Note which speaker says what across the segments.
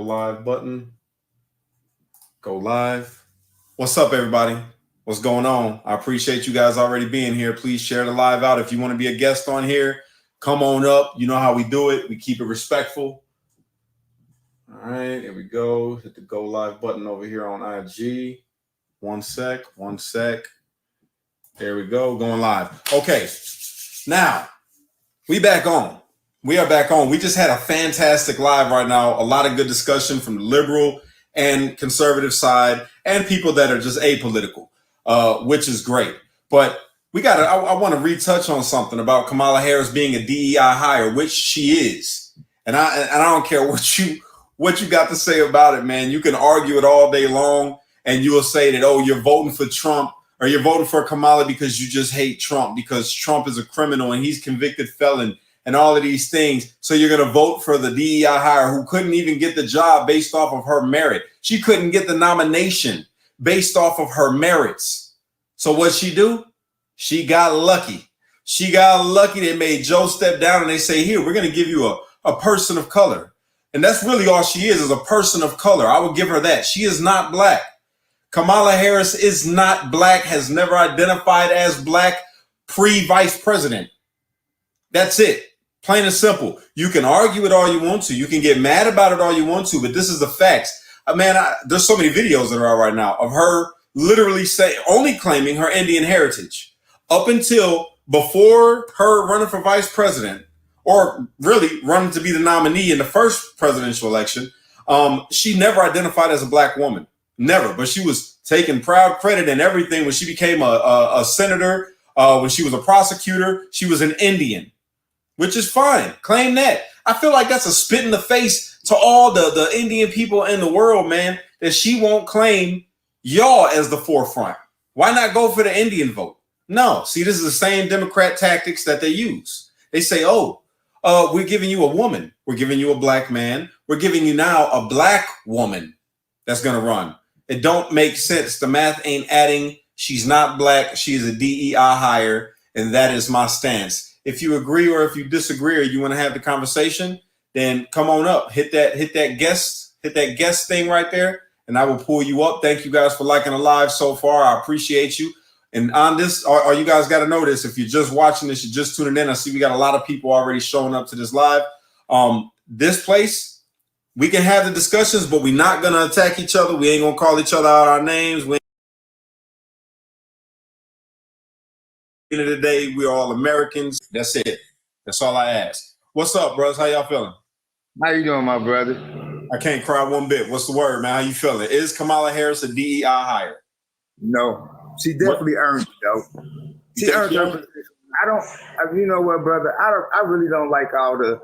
Speaker 1: live button. Go live. What's up, everybody? What's going on? I appreciate you guys already being here. Please share the live out. If you want to be a guest on here, come on up. You know how we do it. We keep it respectful. All right, here we go. Hit the go live button over here on IG. One sec. There we go. Going live. Okay. Now, we back on. We are back on. We just had a fantastic live right now. A lot of good discussion from the liberal and conservative side and people that are just apolitical, which is great. But we got to, I want to retouch on something about Kamala Harris being a DEI hire, which she is. And I don't care what you got to say about it, man. You can argue it all day long and you will say that, oh, you're voting for Trump or you're voting for Kamala because you just hate Trump because Trump is a criminal and he's convicted felon and all of these things. So you're going to vote for the DEI hire who couldn't even get the job based off of her merit. She couldn't get the nomination based off of her merits. So what'd she do? She got lucky. She got lucky. They made Joe step down and they say, here, we're going to give you a person of color. And that's really all she is a person of color. I would give her that. She is not black. Kamala Harris is not black, has never identified as black pre-vice president. That's it. Plain and simple. You can argue it all you want to. You can get mad about it all you want to, but this is the facts. There's so many videos that are out right now of her literally only claiming her Indian heritage. Up until before her running for vice president, or really running to be the nominee in the first presidential election, she never identified as a black woman. Never. But she was taking proud credit in everything. When she became a senator, when she was a prosecutor, she was an Indian. Which is fine. Claim that. I feel like that's a spit in the face to all the Indian people in the world, man, that she won't claim y'all as the forefront. Why not go for the Indian vote? No. See, this is the same Democrat tactics that they use. They say, we're giving you a woman. We're giving you a black man. We're giving you now a black woman that's going to run. It don't make sense. The math ain't adding. She's not black. She is a DEI hire, and that is my stance. If you agree or if you disagree or you want to have the conversation, then come on up. Hit that guest thing right there, and I will pull you up. Thank you guys for liking the live so far. I appreciate you. And on this, or you guys got to know this. If you're just watching this, you're just tuning in. I see we got a lot of people already showing up to this live. This place, we can have the discussions, but we're not gonna attack each other. We ain't gonna call each other out our names. End of the day, we're all Americans. That's it. That's all I ask. What's up, bros? How y'all feeling?
Speaker 2: How you doing, my brother?
Speaker 1: I can't cry one bit. What's the word, man? How you feeling? Is Kamala Harris a DEI hire?
Speaker 2: No, she definitely earned it, though. She earned her position. You know what, brother? I really don't like all the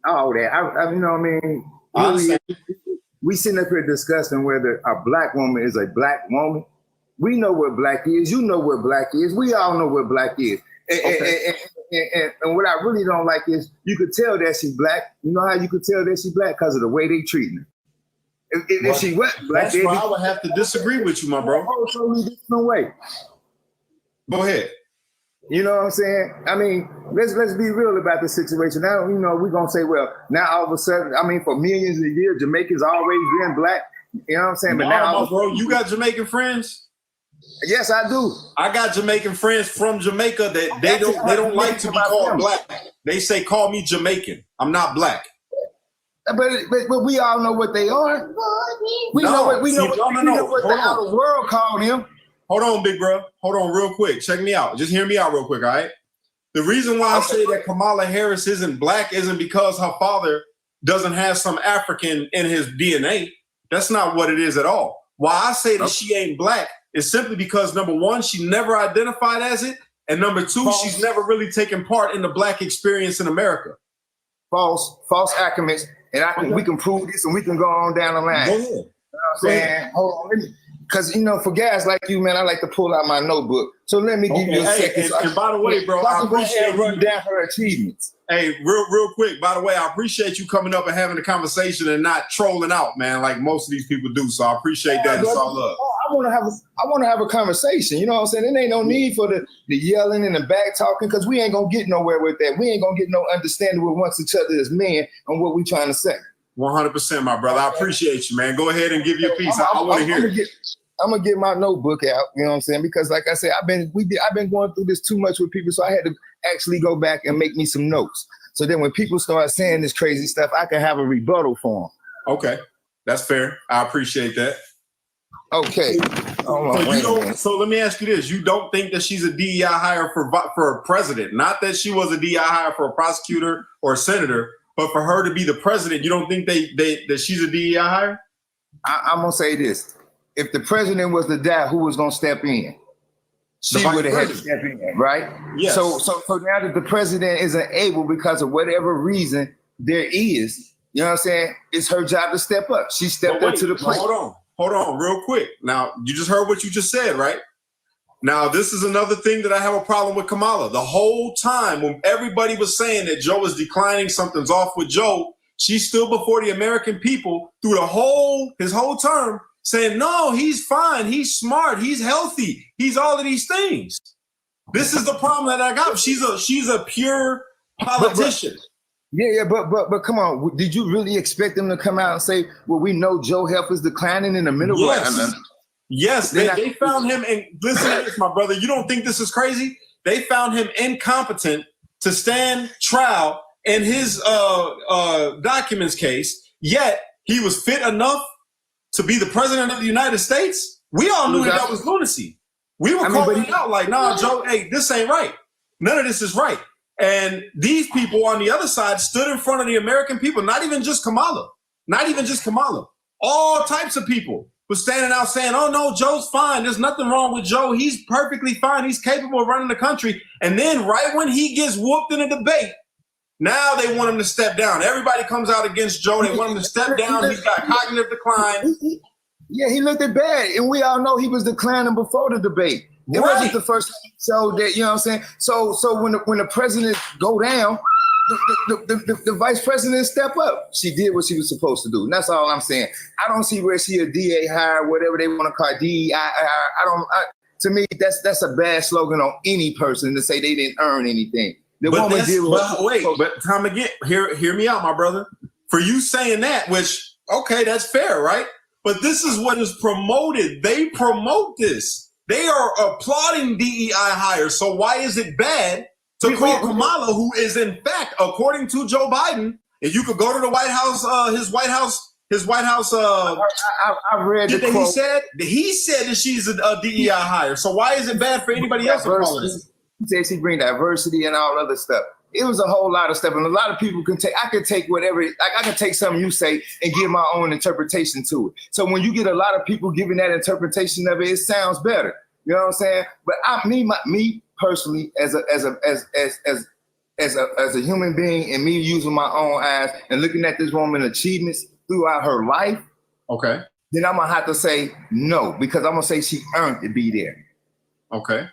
Speaker 2: all that. You know what I mean? We sitting up here discussing whether a black woman is a black woman. We know what black is. You know what black is. We all know what black is. And what I really don't like is you could tell that she's black. You know how you could tell that she's black? Because of the way they treat her. If she wasn't black,
Speaker 1: that's why I would have to disagree with you, my bro.
Speaker 2: Totally different way.
Speaker 1: Go ahead.
Speaker 2: You know what I'm saying? I mean, let's be real about the situation. Now, you know, we're gonna say, well, now all of a sudden, I mean, for millions of years, Jamaicans always been black. You know what I'm saying? But now,
Speaker 1: bro, you got Jamaican friends?
Speaker 2: Yes, I do.
Speaker 1: I got Jamaican friends from Jamaica that they don't like to be called black. They say, call me Jamaican. I'm not black.
Speaker 2: But we all know what they are. We know what the outer world called them.
Speaker 1: Hold on, big bro. Hold on real quick. Check me out. Just hear me out real quick, all right? The reason why I say that Kamala Harris isn't black isn't because her father doesn't have some African in his DNA. That's not what it is at all. Why I say that she ain't black is simply because, number one, she never identified as it. And number two, she's never really taken part in the black experience in America.
Speaker 2: False arguments. And we can prove this and we can go on down the line.
Speaker 1: Go ahead.
Speaker 2: You know what I'm saying? Hold on. Because, you know, for guys like you, man, I like to pull out my notebook. So let me give you a second.
Speaker 1: And by the way, bro, I appreciate
Speaker 2: run down her achievements.
Speaker 1: Hey, real quick, by the way, I appreciate you coming up and having a conversation and not trolling out, man, like most of these people do. So I appreciate that. It's all love.
Speaker 2: I want to have a conversation. You know what I'm saying? There ain't no need for the yelling and the back talking, because we ain't gonna get nowhere with that. We ain't gonna get no understanding with once each other as men on what we trying to say.
Speaker 1: 100%, my brother. I appreciate you, man. Go ahead and give your piece. I want to hear it.
Speaker 2: I'm gonna get my notebook out. You know what I'm saying? Because like I said, I've been going through this too much with people, so I had to actually go back and make me some notes. So then when people start saying this crazy stuff, I can have a rebuttal for them.
Speaker 1: Okay, that's fair. I appreciate that.
Speaker 2: Okay.
Speaker 1: So let me ask you this: you don't think that she's a DEI hire for a president? Not that she was a DEI hire for a prosecutor or a senator, but for her to be the president, you don't think that she's a DEI hire?
Speaker 2: I'm gonna say this: if the president was to die, who was gonna step in? She would have had to step in, right?
Speaker 1: Yes.
Speaker 2: So now that the president isn't able because of whatever reason there is, you know what I'm saying? It's her job to step up. She stepped up to the plate.
Speaker 1: Hold on, real quick. Now, you just heard what you just said, right? Now, this is another thing that I have a problem with Kamala. The whole time when everybody was saying that Joe is declining, something's off with Joe, she stood before the American people through his whole term saying, no, he's fine, he's smart, he's healthy, he's all of these things. This is the problem that I got. She's a pure politician. But
Speaker 2: come on. Did you really expect them to come out and say, well, we know Joe health is declining in the middle?
Speaker 1: Yes, they found him. And listen to this, my brother. You don't think this is crazy? They found him incompetent to stand trial in his documents case, yet he was fit enough to be the president of the United States. We all knew that was lunacy. We were calling it out like, nah, Joe, hey, this ain't right. None of this is right. And these people on the other side stood in front of the American people, not even just Kamala, all types of people were standing out saying, oh no, Joe's fine. There's nothing wrong with Joe. He's perfectly fine. He's capable of running the country. And then right when he gets whooped in a debate, now they want him to step down. Everybody comes out against Joe. They want him to step down. He's got cognitive decline.
Speaker 2: Yeah, he looked bad. And we all know he was declining before the debate. It wasn't the first time. So that, you know what I'm saying? So when the president go down, the vice president step up. She did what she was supposed to do. And that's all I'm saying. I don't see where she a DA hire, whatever they want to call DEI. To me, that's a bad slogan on any person to say they didn't earn anything.
Speaker 1: But Tom, again, hear me out, my brother. For you saying that, which, okay, that's fair, right? But this is what is promoted. They promote this. They are applauding DEI hires. So why is it bad to call Kamala, who is in fact, according to Joe Biden, and you could go to the White House, his White House. I read the quote. He said that she's a DEI hire. So why is it bad for anybody else to call it?
Speaker 2: He said she bring diversity and all other stuff. It was a whole lot of stuff, and a lot of people can take. I can take whatever. Like I can take something you say and give my own interpretation to it. So when you get a lot of people giving that interpretation of it, it sounds better. You know what I'm saying? But me personally, as a human being, and me using my own eyes and looking at this woman's achievements throughout her life,
Speaker 1: okay,
Speaker 2: then I'm gonna have to say no, because I'm gonna say she earned to be there.
Speaker 1: Okay,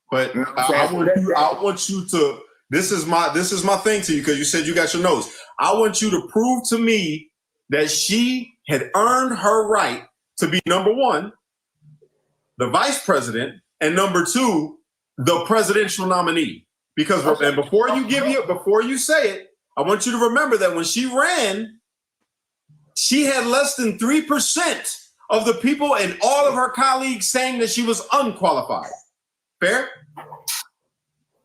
Speaker 1: but you know I want you to. This is my thing to you, because you said you got your notes. I want you to prove to me that she had earned her right to be, number one, the vice president, and number two, the presidential nominee. Because and before you say it, I want you to remember that when she ran, she had less than 3% of the people and all of her colleagues saying that she was unqualified. Fair?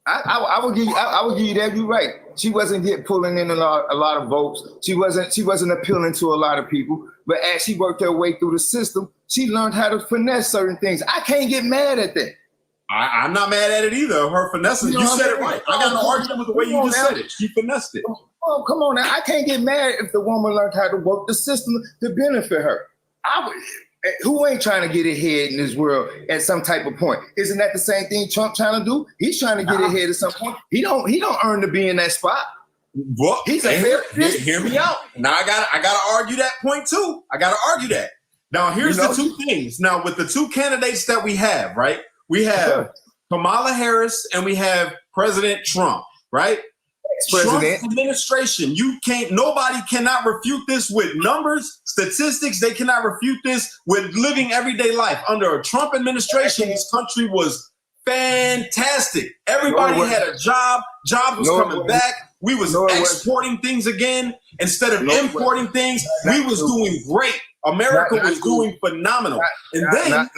Speaker 2: I will give you that. You're right. She wasn't pulling in a lot of votes. She wasn't appealing to a lot of people. But as she worked her way through the system, she learned how to finesse certain things. I can't get mad at that.
Speaker 1: I'm not mad at it either. Her finessing. You said it right. I got no argument with the way you just said it. She finessed it.
Speaker 2: Oh, come on now. I can't get mad if the woman learned how to work the system to benefit her. Who ain't trying to get ahead in this world at some type of point? Isn't that the same thing Trump trying to do? He's trying to get ahead at some point. He don't earn to be in that spot.
Speaker 1: Well, hear me out. Now I gotta argue that point too. I gotta argue that. Now here's the two things. Now with the two candidates that we have, right? We have Kamala Harris and we have President Trump, right?
Speaker 2: President.
Speaker 1: Trump's administration, nobody cannot refute this with numbers, statistics. They cannot refute this with living everyday life. Under a Trump administration, this country was fantastic. Everybody had a job. Jobs was coming back. We was exporting things again instead of importing things. We was doing great. America was doing phenomenal.
Speaker 2: Not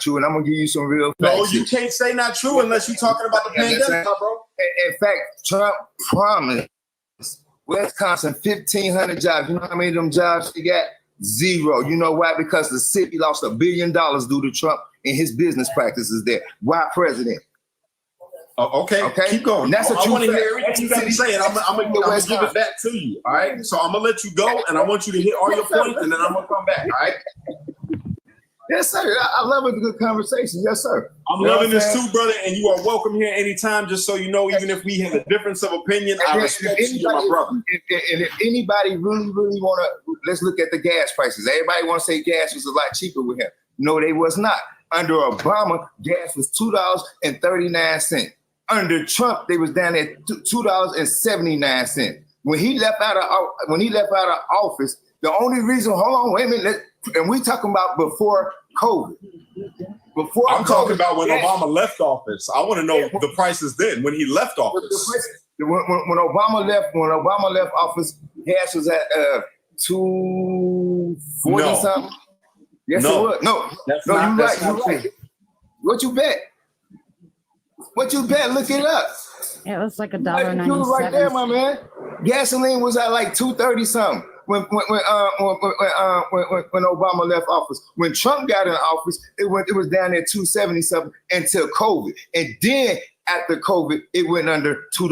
Speaker 2: true. And I'm gonna give you some real facts.
Speaker 1: No, you can't say not true unless you're talking about the pandemic, bro.
Speaker 2: In fact, Trump promised Wisconsin 1,500 jobs. You know how many of them jobs he got? 0. You know why? Because the city lost $1 billion due to Trump and his business practices there. Why president?
Speaker 1: Okay, keep going.
Speaker 2: And that's what
Speaker 1: I want to hear everything you got to say, and I'm gonna give it back to you. All right. So I'm gonna let you go, and I want you to hit all your points, and then I'm gonna come back. All right.
Speaker 2: Yes, sir. I love a good conversation. Yes, sir.
Speaker 1: I'm loving this too, brother, and you are welcome here anytime. Just so you know, even if we have a difference of opinion, I respect you, my brother.
Speaker 2: And if anybody really want to, let's look at the gas prices. Everybody want to say gas was a lot cheaper with him. No, they was not. Under Obama, gas was $2.39. Under Trump, they was down at $2.79. When he left out of office, the only reason, hold on, wait a minute, and we talking about before COVID.
Speaker 1: I'm talking about when Obama left office. I want to know the prices then when he left office.
Speaker 2: When Obama left office, gas was at $2.40 something. Yes, it was. No, you're right. What you bet? Look it up.
Speaker 3: It was like $1.97.
Speaker 2: Right there, my man. Gasoline was at like $2.30 something when Obama left office. When Trump got in office, it was down at $2.70 something until COVID, and then after COVID, it went under $2.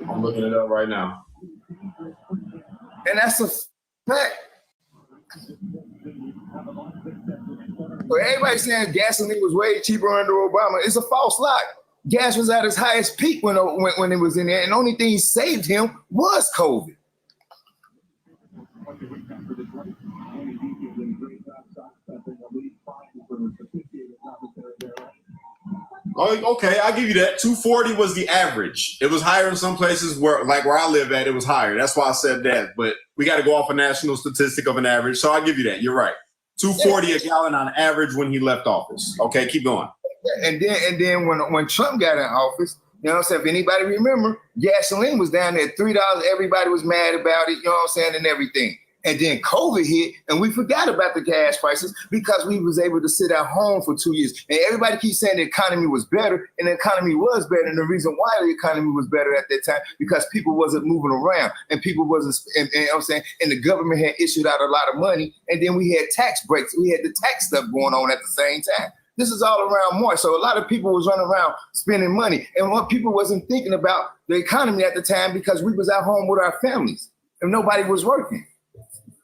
Speaker 1: I'm looking it up right now,
Speaker 2: and that's a fact. So everybody saying gasoline was way cheaper under Obama. It's a false lie. Gas was at its highest peak when it was in there, and the only thing saved him was COVID.
Speaker 1: Okay, I'll give you that. 240 was the average. It was higher in some places where I live at, it was higher. That's why I said that. But we got to go off a national statistic of an average. So I'll give you that. You're right. 240 a gallon on average when he left office. Okay, keep going.
Speaker 2: And then when Trump got in office, you know what I'm saying? If anybody remember, gasoline was down at $3. Everybody was mad about it, you know what I'm saying, and everything. And then COVID hit, and we forgot about the gas prices because we was able to sit at home for 2 years. And everybody keeps saying the economy was better, and the economy was better. And the reason why the economy was better at that time, because people wasn't moving around, and people wasn't, and you know what I'm saying, and the government had issued out a lot of money, and then we had tax breaks. We had the tax stuff going on at the same time. This is all around more. So a lot of people was running around spending money. And what people wasn't thinking about the economy at the time because we was at home with our families and nobody was working.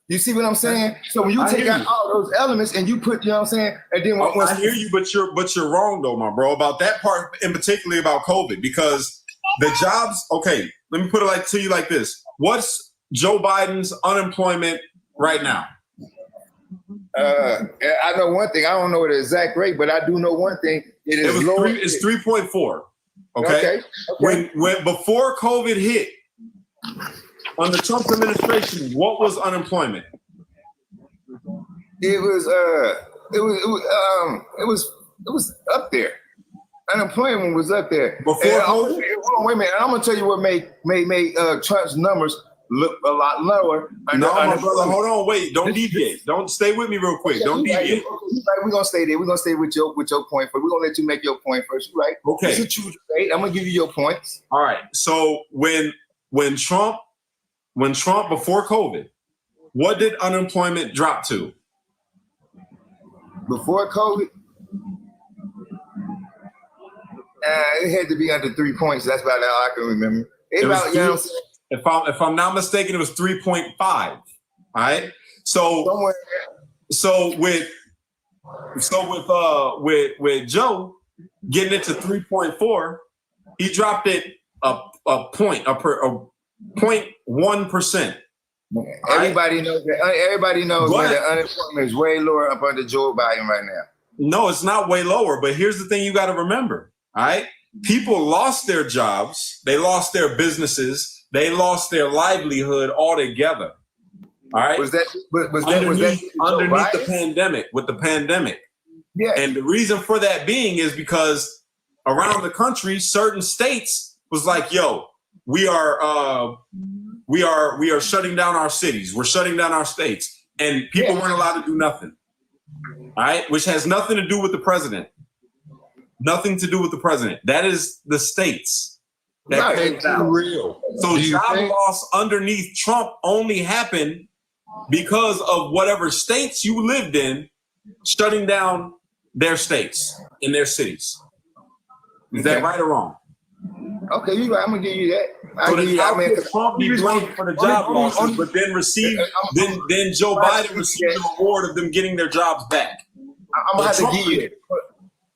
Speaker 2: You see what I'm saying? So when you take out all those elements and you put, you know what I'm saying? And then
Speaker 1: I hear you, but you're wrong though, my bro, about that part, and particularly about COVID, because the jobs, okay, let me put it to you like this. What's Joe Biden's unemployment right now?
Speaker 2: I know one thing. I don't know the exact rate, but I do know one thing. It's
Speaker 1: 3.4. Okay. When before COVID hit, under Trump's administration, what was unemployment?
Speaker 2: It was up there. Unemployment was up there
Speaker 1: before COVID.
Speaker 2: Wait a minute. I'm gonna tell you what made Trump's numbers look a lot lower.
Speaker 1: No, my brother, hold on, wait, don't deviate. Don't stay with me real quick. Don't deviate.
Speaker 2: We're gonna stay there. We're gonna stay with your point first. We're gonna let you make your point first, right?
Speaker 1: Okay.
Speaker 2: It's a true debate. I'm gonna give you your points.
Speaker 1: All right. So when Trump before COVID, what did unemployment drop to?
Speaker 2: Before COVID, it had to be under 3 points. That's about all I can remember.
Speaker 1: If I'm not mistaken, it was 3.5. All right. So with Joe getting it to 3.4, he dropped it a 0.1%.
Speaker 2: Everybody knows that. Everybody knows that the unemployment is way lower up under Joe Biden right now.
Speaker 1: No, it's not way lower. But here's the thing: you got to remember. All right. people lost their jobs, they lost their businesses, they lost their livelihood altogether. All right.
Speaker 2: Was that
Speaker 1: underneath the pandemic, with the pandemic?
Speaker 2: Yeah.
Speaker 1: And the reason for that being is because around the country, certain states was like, yo, we are shutting down our cities. We're shutting down our states. And people weren't allowed to do nothing. All right. Which has nothing to do with the president. Nothing to do with the president. That is the states. That
Speaker 4: It's real.
Speaker 1: So job loss underneath Trump only happened because of whatever states you lived in shutting down their states in their cities. Is that right or wrong?
Speaker 2: Okay, you're right. I'm gonna give you that.
Speaker 1: So then how could Trump be blamed for the job losses, but then then Joe Biden received the reward of them getting their jobs back?
Speaker 2: I'm gonna have to give you that.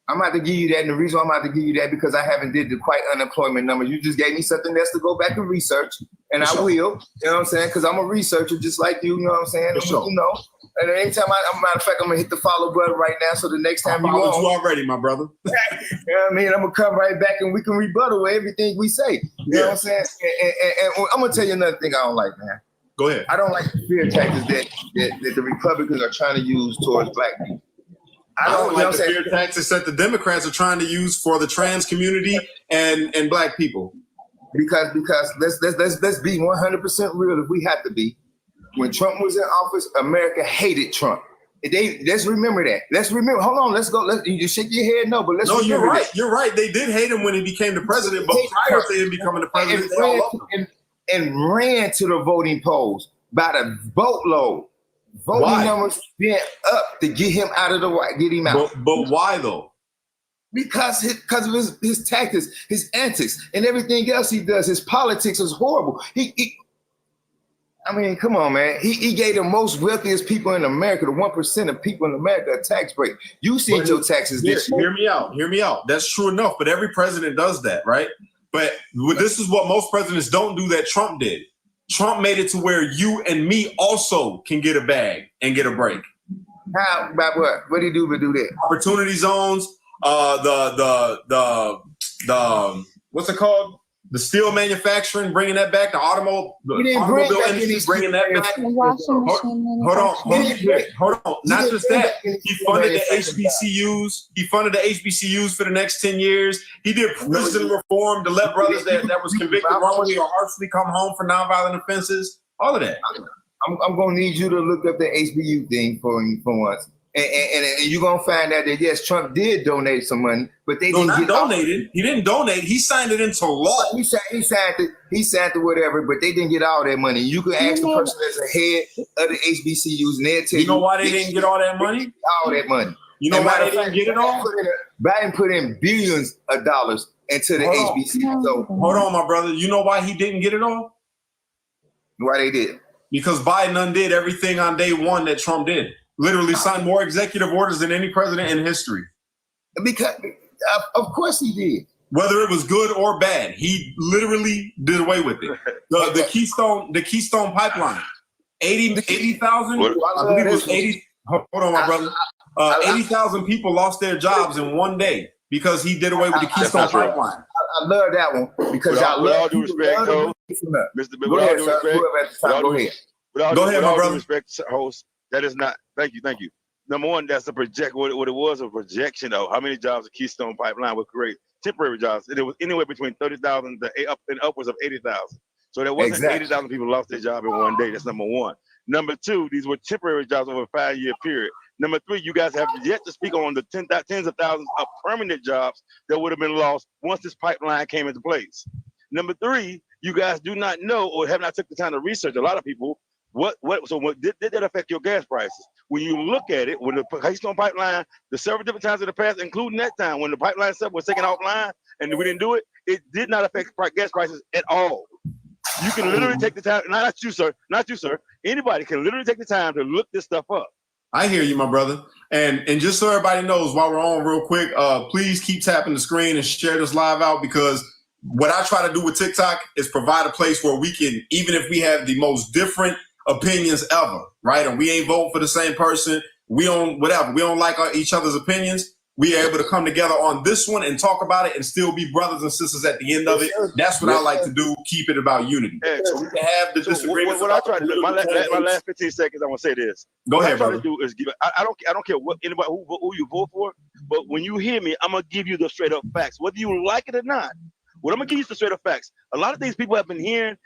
Speaker 2: I'm gonna have to give you that, and the reason I'm gonna have to give you that because I haven't did the quite unemployment numbers. You just gave me something else to go back and research, and I will. You know what I'm saying? Because I'm a researcher just like you. You know what I'm saying? You know. And anytime matter of fact, I'm gonna hit the follow button right now. So the next time you
Speaker 1: followed you already, my brother.
Speaker 2: You know what I mean? I'm gonna come right back and we can rebuttal everything we say. You know what I'm saying? And I'm gonna tell you another thing I don't like, man.
Speaker 1: Go ahead.
Speaker 2: I don't like the fear tactics that the Republicans are trying to use towards black people.
Speaker 1: I don't like the fear tactics that the Democrats are trying to use for the trans community and black people.
Speaker 2: Because let's be 100% real if we have to be. When Trump was in office, America hated Trump. Let's remember that. Let's remember. Hold on. Let's go. You just shake your head. No, but let's. No,
Speaker 1: you're right.
Speaker 2: That.
Speaker 1: You're right. They did hate him when he became the president, but prior to him becoming the president,
Speaker 2: and ran to the voting polls by the boatload. Voting numbers been up to get him out of the way, get him out.
Speaker 1: But why though?
Speaker 2: Because of his tactics, his antics, and everything else he does. His politics is horrible. I mean, come on, man. He gave the most wealthiest people in America, the 1% of people in America, a tax break. You see your taxes this year.
Speaker 1: Hear me out. That's true enough, but every president does that, right? But this is what most presidents don't do that Trump did. Trump made it to where you and me also can get a bag and get a break.
Speaker 2: How? About what? What did he do to do that?
Speaker 1: Opportunity zones, the what's it called? The steel manufacturing, bringing that back. The automobile industry, bringing that back. Hold on. Not just that. He funded the HBCUs. He funded the HBCUs for the next 10 years. He did prison reform to let brothers that was convicted wrongly or harshly come home for nonviolent offenses. All of that.
Speaker 2: I'm gonna need you to look up the HBU thing for once. And you're gonna find out that yes, Trump did donate some money, but they didn't get
Speaker 1: donated. He didn't donate. He signed it into law.
Speaker 2: He signed it, whatever, but they didn't get all that money. You can ask the person that's the head of the HBCUs, and they'll tell you.
Speaker 1: You know why they didn't get all that money?
Speaker 2: All that money.
Speaker 1: You know why they didn't get it all?
Speaker 2: Biden put in billions of dollars into the HBCUs. So
Speaker 1: hold on, my brother. You know why he didn't get it all?
Speaker 2: Why they did?
Speaker 1: Because Biden undid everything on day one that Trump did. Literally signed more executive orders than any president in history.
Speaker 2: Because, of course he did.
Speaker 1: Whether it was good or bad, he literally did away with it. The Keystone Pipeline, 80,000. I believe it was 80. Hold on, my brother. 80,000 people lost their jobs in one day because he did away with the Keystone Pipeline.
Speaker 2: I love that one because y'all love.
Speaker 4: With all due respect, Mr.
Speaker 2: Go ahead, sir. Go ahead.
Speaker 1: Go ahead, my brother.
Speaker 4: Respect, host. That is not. Thank you. Number one, that's a project. What it was a projection of how many jobs the Keystone Pipeline would create. Temporary jobs. It was anywhere between 30,000 to up and upwards of 80,000. So there wasn't 80,000 people lost their job in one day. That's number one. Number two, these were temporary jobs over a 5-year period. Number three, you guys have yet to speak on the tens of thousands of permanent jobs that would have been lost once this pipeline came into place. Number three, you guys do not know or have not took the time to research. A lot of people. What did that affect your gas prices? When you look at it, when the Keystone Pipeline, the several different times in the past, including that time when the pipeline stuff was taken offline and we didn't do it, it did not affect gas prices at all. You can literally take the time, not you, sir. Anybody can literally take the time to look this stuff up.
Speaker 1: I hear you, my brother. And just so everybody knows, while we're on real quick, please keep tapping the screen and share this live out because what I try to do with TikTok is provide a place where we can, even if we have the most different opinions ever, right? And we ain't voting for the same person. We don't like each other's opinions. we are able to come together on this one and talk about it and still be brothers and sisters at the end of it. That's what I like to do. Keep it about unity. So we can have the disagreements.
Speaker 4: What I try to do, my last 15 seconds, I want to say this.
Speaker 1: Go ahead,
Speaker 4: what I try
Speaker 1: brother.
Speaker 4: to do is give. I don't care what anybody who you vote for, but when you hear me, I'm gonna give you the straight up facts, whether you like it or not. What I'm gonna give you is the straight up facts. A lot of things people have been hearing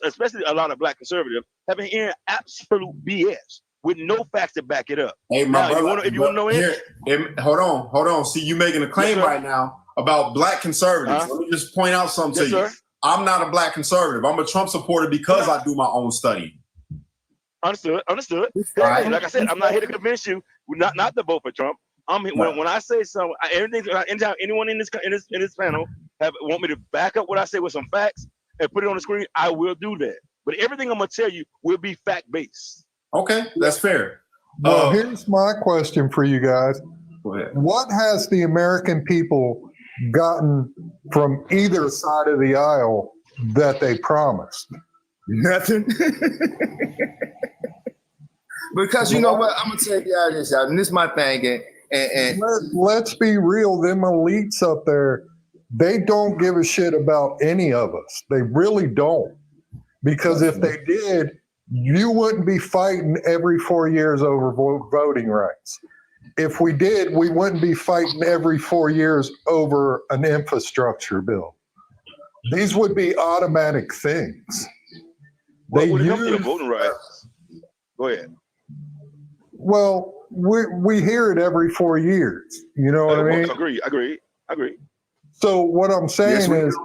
Speaker 4: especially a lot of black conservatives, have been hearing absolute BS with no facts to back it up.
Speaker 1: Hey, my brother,
Speaker 4: if you want to know it,
Speaker 1: hold on. See, you making a claim right now about black conservatives. Let me just point out something to you. I'm not a black conservative. I'm a Trump supporter because I do my own studying.
Speaker 4: Understood.
Speaker 1: Right.
Speaker 4: Like I said, I'm not here to convince you not to vote for Trump. When I say something, anytime anyone in this panel want me to back up what I say with some facts and put it on the screen, I will do that. But everything I'm gonna tell you will be fact based.
Speaker 1: Okay, that's fair.
Speaker 5: Well, here's my question for you guys.
Speaker 1: Go ahead.
Speaker 5: What has the American people gotten from either side of the aisle that they promised?
Speaker 2: Nothing. Because you know what? I'm gonna tell you this out, and this is my thing. And
Speaker 5: let's be real, them elites up there, they don't give a shit about any of us. They really don't. Because if they did, you wouldn't be fighting every 4 years over voting rights. If we did, we wouldn't be fighting every 4 years over an infrastructure bill. These would be automatic things.
Speaker 4: When it comes to your voting rights, go ahead.
Speaker 5: Well, we hear it every 4 years. You know what I mean?
Speaker 4: Agree.
Speaker 5: So what I'm saying is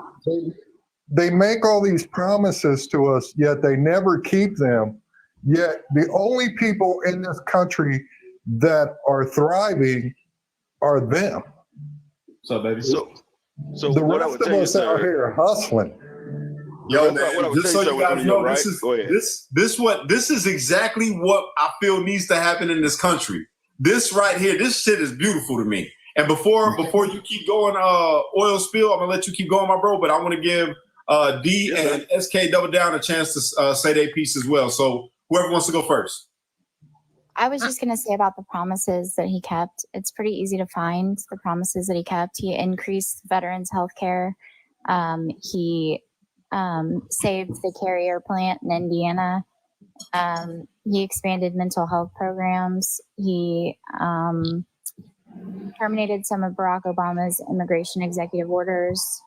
Speaker 5: they make all these promises to us, yet they never keep them. Yet the only people in this country that are thriving are them.
Speaker 1: So, baby.
Speaker 4: So
Speaker 5: the
Speaker 4: what
Speaker 5: rest of us out here hustling.
Speaker 1: Yo, man, just so you guys know, this is exactly what I feel needs to happen in this country. This right here, this shit is beautiful to me. And before you keep going, oil spill, I'm gonna let you keep going, my bro. But I want to give D and SK Double Down a chance to say their piece as well. So whoever wants to go first.
Speaker 3: I was just going to say about the promises that he kept. It's pretty easy to find the promises that he kept. He increased veterans' health care. He saved the carrier plant in Indiana. He expanded mental health programs. He terminated some of Barack Obama's immigration executive orders.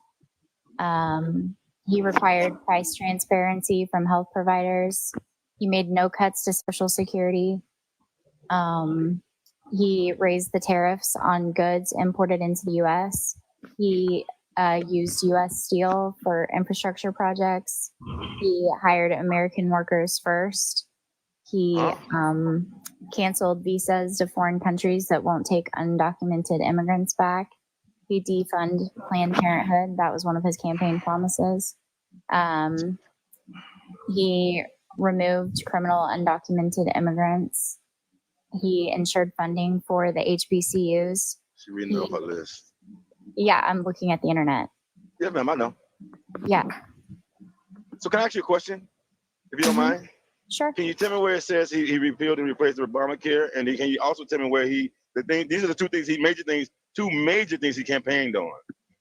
Speaker 3: He required price transparency from health providers. He made no cuts to Social Security. He raised the tariffs on goods imported into the U.S. He used U.S. steel for infrastructure projects. He hired American workers first. He canceled visas to foreign countries that won't take undocumented immigrants back. He defunded Planned Parenthood. That was one of his campaign promises. He removed criminal undocumented immigrants. He ensured funding for the HBCUs.
Speaker 4: She reading off her list.
Speaker 3: Yeah, I'm looking at the internet.
Speaker 4: Yeah, ma'am, I know.
Speaker 3: Yeah.
Speaker 4: So can I ask you a question, if you don't mind?
Speaker 3: Sure.
Speaker 4: Can you tell me where it says he repealed and replaced Obamacare? And can you also tell me where these are the two major things he campaigned on.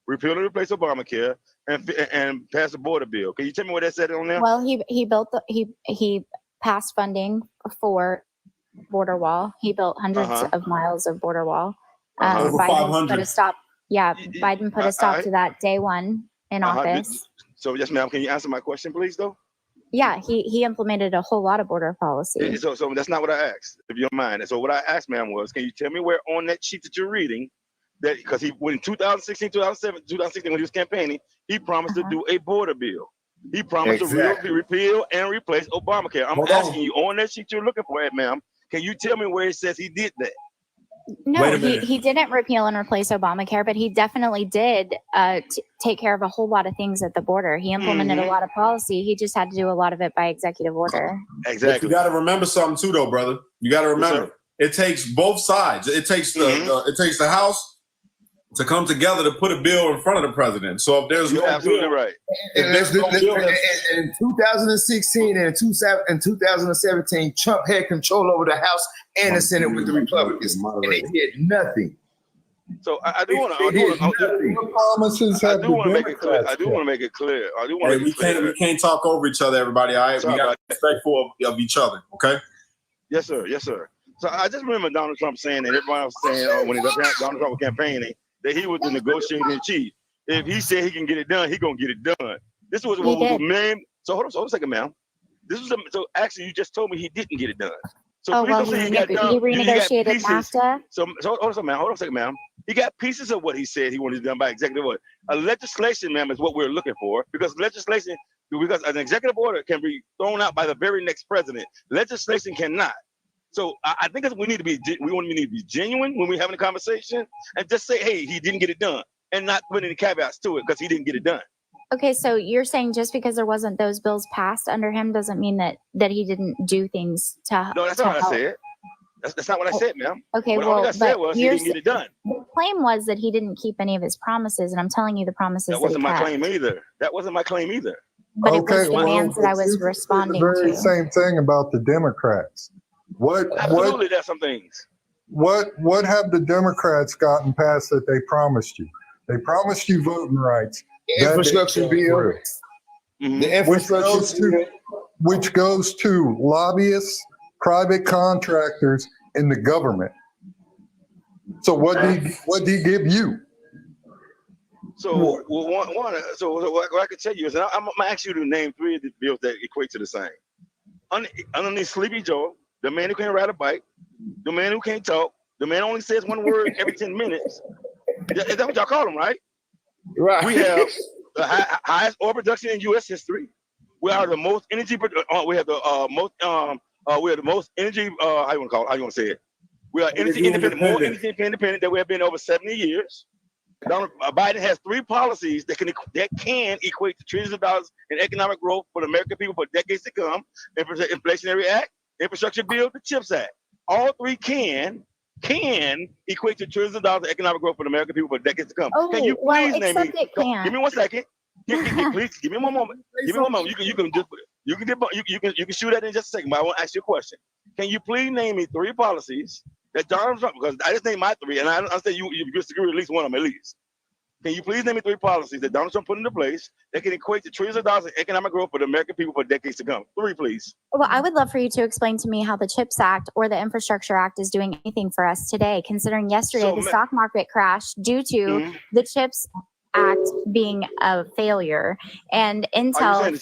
Speaker 4: Repeal and replace Obamacare and pass a border bill. Can you tell me where that said on there?
Speaker 3: Well, he passed funding for border wall. He built hundreds of miles of border wall.
Speaker 1: Over
Speaker 3: Biden
Speaker 1: 500.
Speaker 3: put a stop. Yeah, Biden put a stop to that day one in office.
Speaker 4: So yes, ma'am. Can you answer my question, please, though?
Speaker 3: Yeah, he implemented a whole lot of border policy.
Speaker 4: So that's not what I asked, if you don't mind. And so what I asked, ma'am, was, can you tell me where on that sheet that you're reading, that because in 2016, 2016, when he was campaigning, he promised to do a border bill. He promised to repeal and replace Obamacare. I'm asking you on that sheet you're looking for, ma'am. Can you tell me where it says he did that?
Speaker 3: No, he didn't repeal and replace Obamacare, but he definitely did take care of a whole lot of things at the border. He implemented a lot of policy. He just had to do a lot of it by executive order.
Speaker 1: Exactly. But you got to remember something too, though, brother. You got to remember it takes both sides. It takes the House to come together to put a bill in front of the president. So if there's
Speaker 4: You're absolutely right.
Speaker 2: In 2016 and 2017, Trump had control over the House and the Senate with the Republicans, and they did nothing.
Speaker 4: So I do want
Speaker 5: What promises have the
Speaker 4: to make it clear.
Speaker 5: Democrats
Speaker 4: I do want to make it clear. I do want
Speaker 1: Hey,
Speaker 4: to make it clear.
Speaker 1: we can't talk over each other, everybody. All right,
Speaker 4: Sorry
Speaker 1: we got
Speaker 4: about
Speaker 1: to be respectful of each other. Okay.
Speaker 4: Yes, sir. Yes, sir. So I just remember Donald Trump saying, and everybody else saying when Donald Trump was campaigning, that he was the negotiating chief. If he said he can get it done, he gonna get it done. This was what was the main. So hold on a second, ma'am. So actually, you just told me he didn't get it done. So please don't say he got done.
Speaker 3: He renegotiated
Speaker 4: pieces.
Speaker 3: NAFTA.
Speaker 4: So hold on a second, ma'am. Hold on a second, ma'am. He got pieces of what he said he wanted done by executive order. A legislation, ma'am, is what we're looking for because an executive order can be thrown out by the very next president. Legislation cannot. So I think we need to be genuine when we're having a conversation and just say, hey, he didn't get it done, and not put any caveats to it because he didn't get it done.
Speaker 3: Okay, so you're saying just because there wasn't those bills passed under him doesn't mean that he didn't do things to
Speaker 4: No, that's
Speaker 3: to
Speaker 4: not what
Speaker 3: help.
Speaker 4: I said. That's not what I said, ma'am.
Speaker 3: Okay,
Speaker 4: All I said
Speaker 3: but
Speaker 4: was he didn't get it done.
Speaker 3: the claim was that he didn't keep any of his promises, and I'm telling you the promises
Speaker 4: That wasn't
Speaker 3: he
Speaker 4: my
Speaker 3: kept.
Speaker 4: claim either. That wasn't my claim either.
Speaker 3: But it was the
Speaker 5: well,
Speaker 3: demands that I was
Speaker 5: this is
Speaker 3: responding
Speaker 5: the very
Speaker 3: to.
Speaker 5: same thing about the Democrats.
Speaker 4: Absolutely, there's some things.
Speaker 5: What have the Democrats gotten past that they promised you? They promised you voting rights.
Speaker 2: Infrastructure bill.
Speaker 4: Mhm.
Speaker 2: The infrastructure bill.
Speaker 5: Which goes to lobbyists, private contractors, and the government. So what do he give you?
Speaker 4: So what I can tell you is, I'm gonna ask you to name 3 of the bills that equate to the same. Underneath Sleepy Joe, the man who can't ride a bike, the man who can't talk, the man only says one word every 10 minutes. Is that what y'all call him, right?
Speaker 2: Right.
Speaker 4: We have the highest oil production in U.S. history. We are the most energy. We have the most energy. How you want to call it? How you want to say it? We are energy independent, more energy independent than we have been over 70 years. Biden has 3 policies that can equate to trillions of dollars in economic growth for the American people for decades to come. Inflationary Act, Infrastructure Bill, the CHIPS Act. All 3 can equate to trillions of dollars in economic growth for the American people for decades to come.
Speaker 3: Oh,
Speaker 4: Can you
Speaker 3: well,
Speaker 4: please name me?
Speaker 3: except it can't.
Speaker 4: Give me 1 second. Please give me 1 moment. Give me 1 moment. You can shoot at it in just a second. But I want to ask you a question. Can you please name me 3 policies that Donald Trump? Because I just named my 3, and I understand you disagree with at least one of them at least. Can you please name me 3 policies that Donald Trump put into place that can equate to trillions of dollars in economic growth for the American people for decades to come? 3, please.
Speaker 3: Well, I would love for you to explain to me how the CHIPS Act or the Infrastructure Act is doing anything for us today, considering yesterday the stock market crashed due to the CHIPS Act being a failure, and Intel's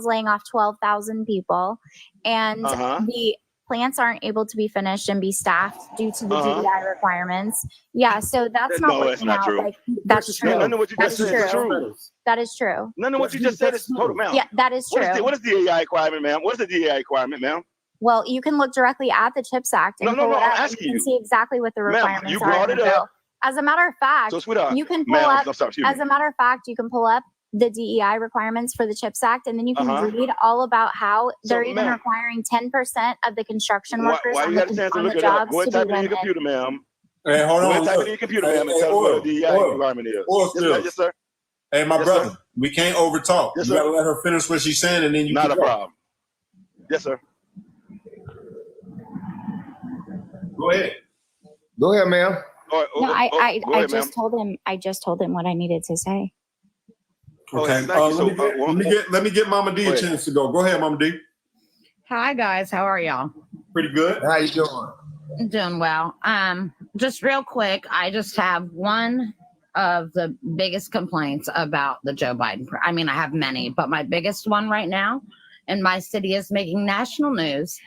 Speaker 3: laying off 12,000 people, and the plants aren't able to be finished and be staffed due to the DEI requirements. Yeah, so that's not working out.
Speaker 4: True.
Speaker 3: Like, that's true.
Speaker 4: None of what you just said is true.
Speaker 3: That is true.
Speaker 4: None of what you just said is total, ma'am.
Speaker 3: Yeah, that is true.
Speaker 4: What is the DEI requirement, ma'am? What is the DEI requirement, ma'am?
Speaker 3: Well, you can look directly at the CHIPS Act and pull it up, and you can see exactly what the requirements
Speaker 4: you
Speaker 3: are
Speaker 4: brought
Speaker 3: in the
Speaker 4: it
Speaker 3: bill.
Speaker 4: up.
Speaker 3: As a matter of fact,
Speaker 4: So, sweetheart,
Speaker 3: you can pull up.
Speaker 4: Excuse
Speaker 3: As
Speaker 4: me.
Speaker 3: a matter of fact, you can pull up the DEI requirements for the CHIPS Act, and then you can read all about how they're even requiring 10% of the construction workers
Speaker 4: Why
Speaker 3: on
Speaker 4: you got a chance to
Speaker 3: the
Speaker 4: look it up?
Speaker 3: jobs
Speaker 4: Go
Speaker 3: to
Speaker 4: ahead,
Speaker 3: be
Speaker 4: type it in your
Speaker 3: women.
Speaker 4: computer, ma'am.
Speaker 1: Hey, hold
Speaker 4: Go
Speaker 1: on.
Speaker 4: ahead, type it in your computer, ma'am, and tell us what the DEI requirement is. Yes, sir.
Speaker 1: Hey, my
Speaker 4: Yes,
Speaker 1: brother,
Speaker 4: sir.
Speaker 1: we can't overtalk.
Speaker 4: Yes,
Speaker 1: You
Speaker 4: sir.
Speaker 1: got to let her finish what she's saying, and then you
Speaker 4: Not
Speaker 1: can
Speaker 4: a
Speaker 1: go.
Speaker 4: problem. Yes, sir.
Speaker 1: Go ahead.
Speaker 2: Go ahead, ma'am.
Speaker 3: No, I
Speaker 4: ahead,
Speaker 3: just told him. I just told him what I needed to say.
Speaker 1: Okay. Let me get Mama D a chance to go. Go ahead, Mama D.
Speaker 6: Hi guys, how are y'all?
Speaker 1: Pretty good.
Speaker 2: How you doing?
Speaker 6: Doing well. Just real quick, I just have one of the biggest complaints about the Joe Biden. I mean, I have many, but my biggest one right now, and my city is making national news.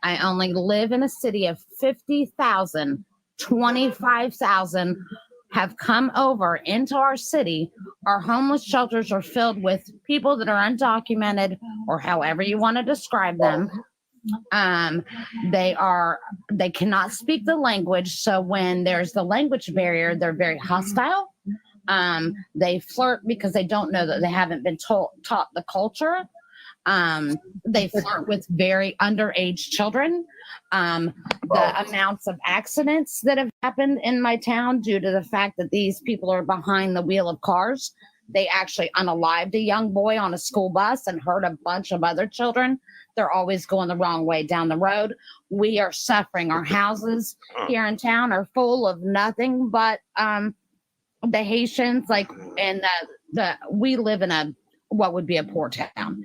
Speaker 6: I only live in a city of 50,000. 25,000 have come over into our city. Our homeless shelters are filled with people that are undocumented, or however you want to describe them. They cannot speak the language, so when there's the language barrier, they're very hostile. They flirt because they don't know that they haven't been taught the culture. They flirt with very underage children. The amounts of accidents that have happened in my town due to the fact that these people are behind the wheel of cars They actually unalived a young boy on a school bus and hurt a bunch of other children. They're always going the wrong way down the road. We are suffering. Our houses here in town are full of nothing but the Haitians, like, and we live in what would be a poor town,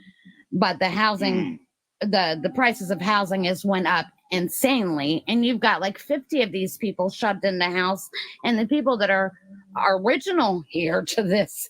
Speaker 6: but the housing, the prices of housing went up insanely, and you've got like 50 of these people shoved in the house, and the people that are original here to this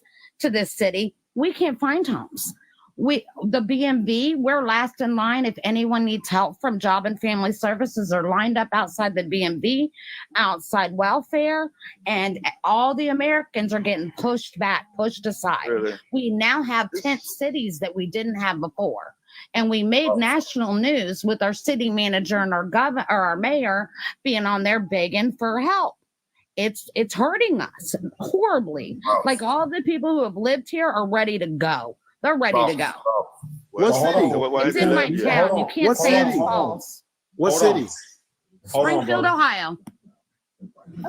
Speaker 6: city, we can't find homes. The BMV, we're last in line. If anyone needs help from Job and Family Services, are lined up outside the BMV, outside welfare, and all the Americans are getting pushed back, pushed aside.
Speaker 4: Really?
Speaker 6: We now have tent cities that we didn't have before. And we made national news with our city manager and our governor or our mayor being on there begging for help. It's hurting us horribly. Like, all the people who have lived here are ready to go. They're ready to go.
Speaker 7: What city?
Speaker 6: It's in my town. You can't say it's false.
Speaker 7: What city?
Speaker 6: Springfield, Ohio.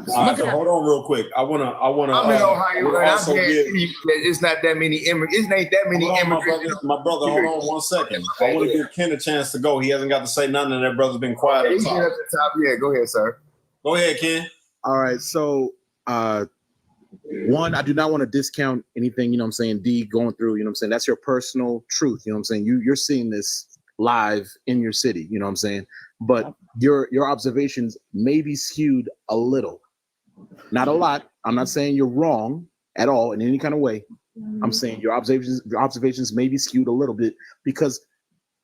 Speaker 1: All right, so hold on real quick. I wanna.
Speaker 2: I'm in Ohio, and
Speaker 1: also give.
Speaker 2: it's not that many immigrants. It ain't that many immigrants.
Speaker 1: My brother, hold on 1 second. I want to give Ken a chance to go. He hasn't got to say nothing, and that brother's been quiet.
Speaker 2: He's at the top. Yeah, go ahead, sir.
Speaker 1: Go ahead, Ken.
Speaker 7: All right. So, one, I do not want to discount anything, you know what I'm saying, D, going through, you know what I'm saying, that's your personal truth, you know what I'm saying, you're seeing this live in your city, you know what I'm saying, but your observations may be skewed a little, not a lot. I'm not saying you're wrong at all in any kind of way. I'm saying your observations may be skewed a little bit, because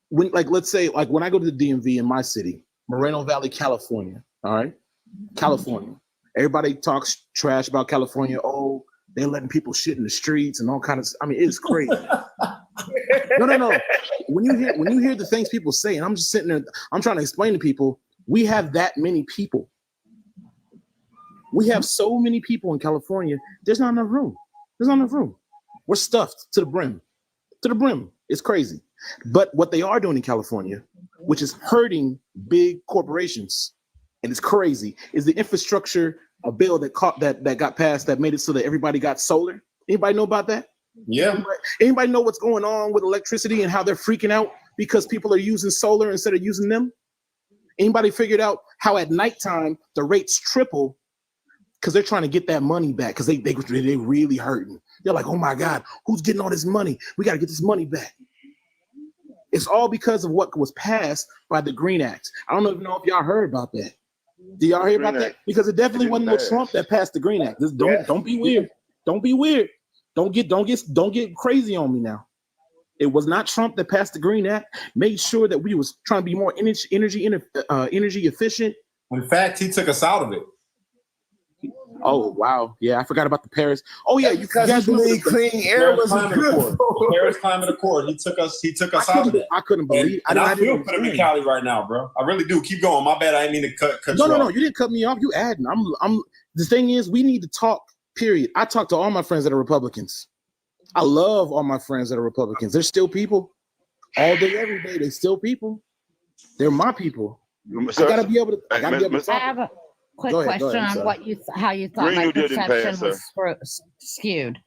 Speaker 7: when, like, let's say, like, when I go to the DMV in my city, Moreno Valley, California, all right, California. Everybody talks trash about California. Oh, they're letting people shit in the streets and all kind of. I mean, it's crazy. No. When you hear the things people say, and I'm just sitting there, I'm trying to explain to people, we have that many people. We have so many people in California. There's not enough room. There's not enough room. We're stuffed to the brim. To the brim. It's crazy. But what they are doing in California, which is hurting big corporations, and it's crazy, is the infrastructure, a bill that got passed that made it so that everybody got solar. Anybody know about that?
Speaker 1: Yeah.
Speaker 7: Anybody know what's going on with electricity and how they're freaking out because people are using solar instead of using them? Anybody figured out how at nighttime the rates triple because they're trying to get that money back, because they really hurting. They're like, oh my God, who's getting all this money? We got to get this money back. It's all because of what was passed by the Green Act. I don't even know if y'all heard about that. Do y'all hear about that? Because it definitely wasn't no Trump that passed the Green Act. Just don't be weird. Don't be weird. Don't get crazy on me now. It was not Trump that passed the Green Act. Made sure that we was trying to be more energy efficient.
Speaker 1: In fact, he took us out of it.
Speaker 7: Oh wow, yeah, I forgot about the Paris. Oh yeah, you guys
Speaker 2: believe clean air was good.
Speaker 1: Paris Climate Accord. He took us out of it.
Speaker 7: I couldn't believe it.
Speaker 1: I feel for them in Cali right now, bro. I really do. Keep going. My bad. I didn't mean to cut you off.
Speaker 7: No. You didn't cut me off. You adding. I'm. The thing is, we need to talk. Period. I talk to all my friends that are Republicans. I love all my friends that are Republicans. They're still people. All day, every day, they're still people. They're my people. I gotta be able to. I
Speaker 6: have a quick question on how you thought my perception was skewed.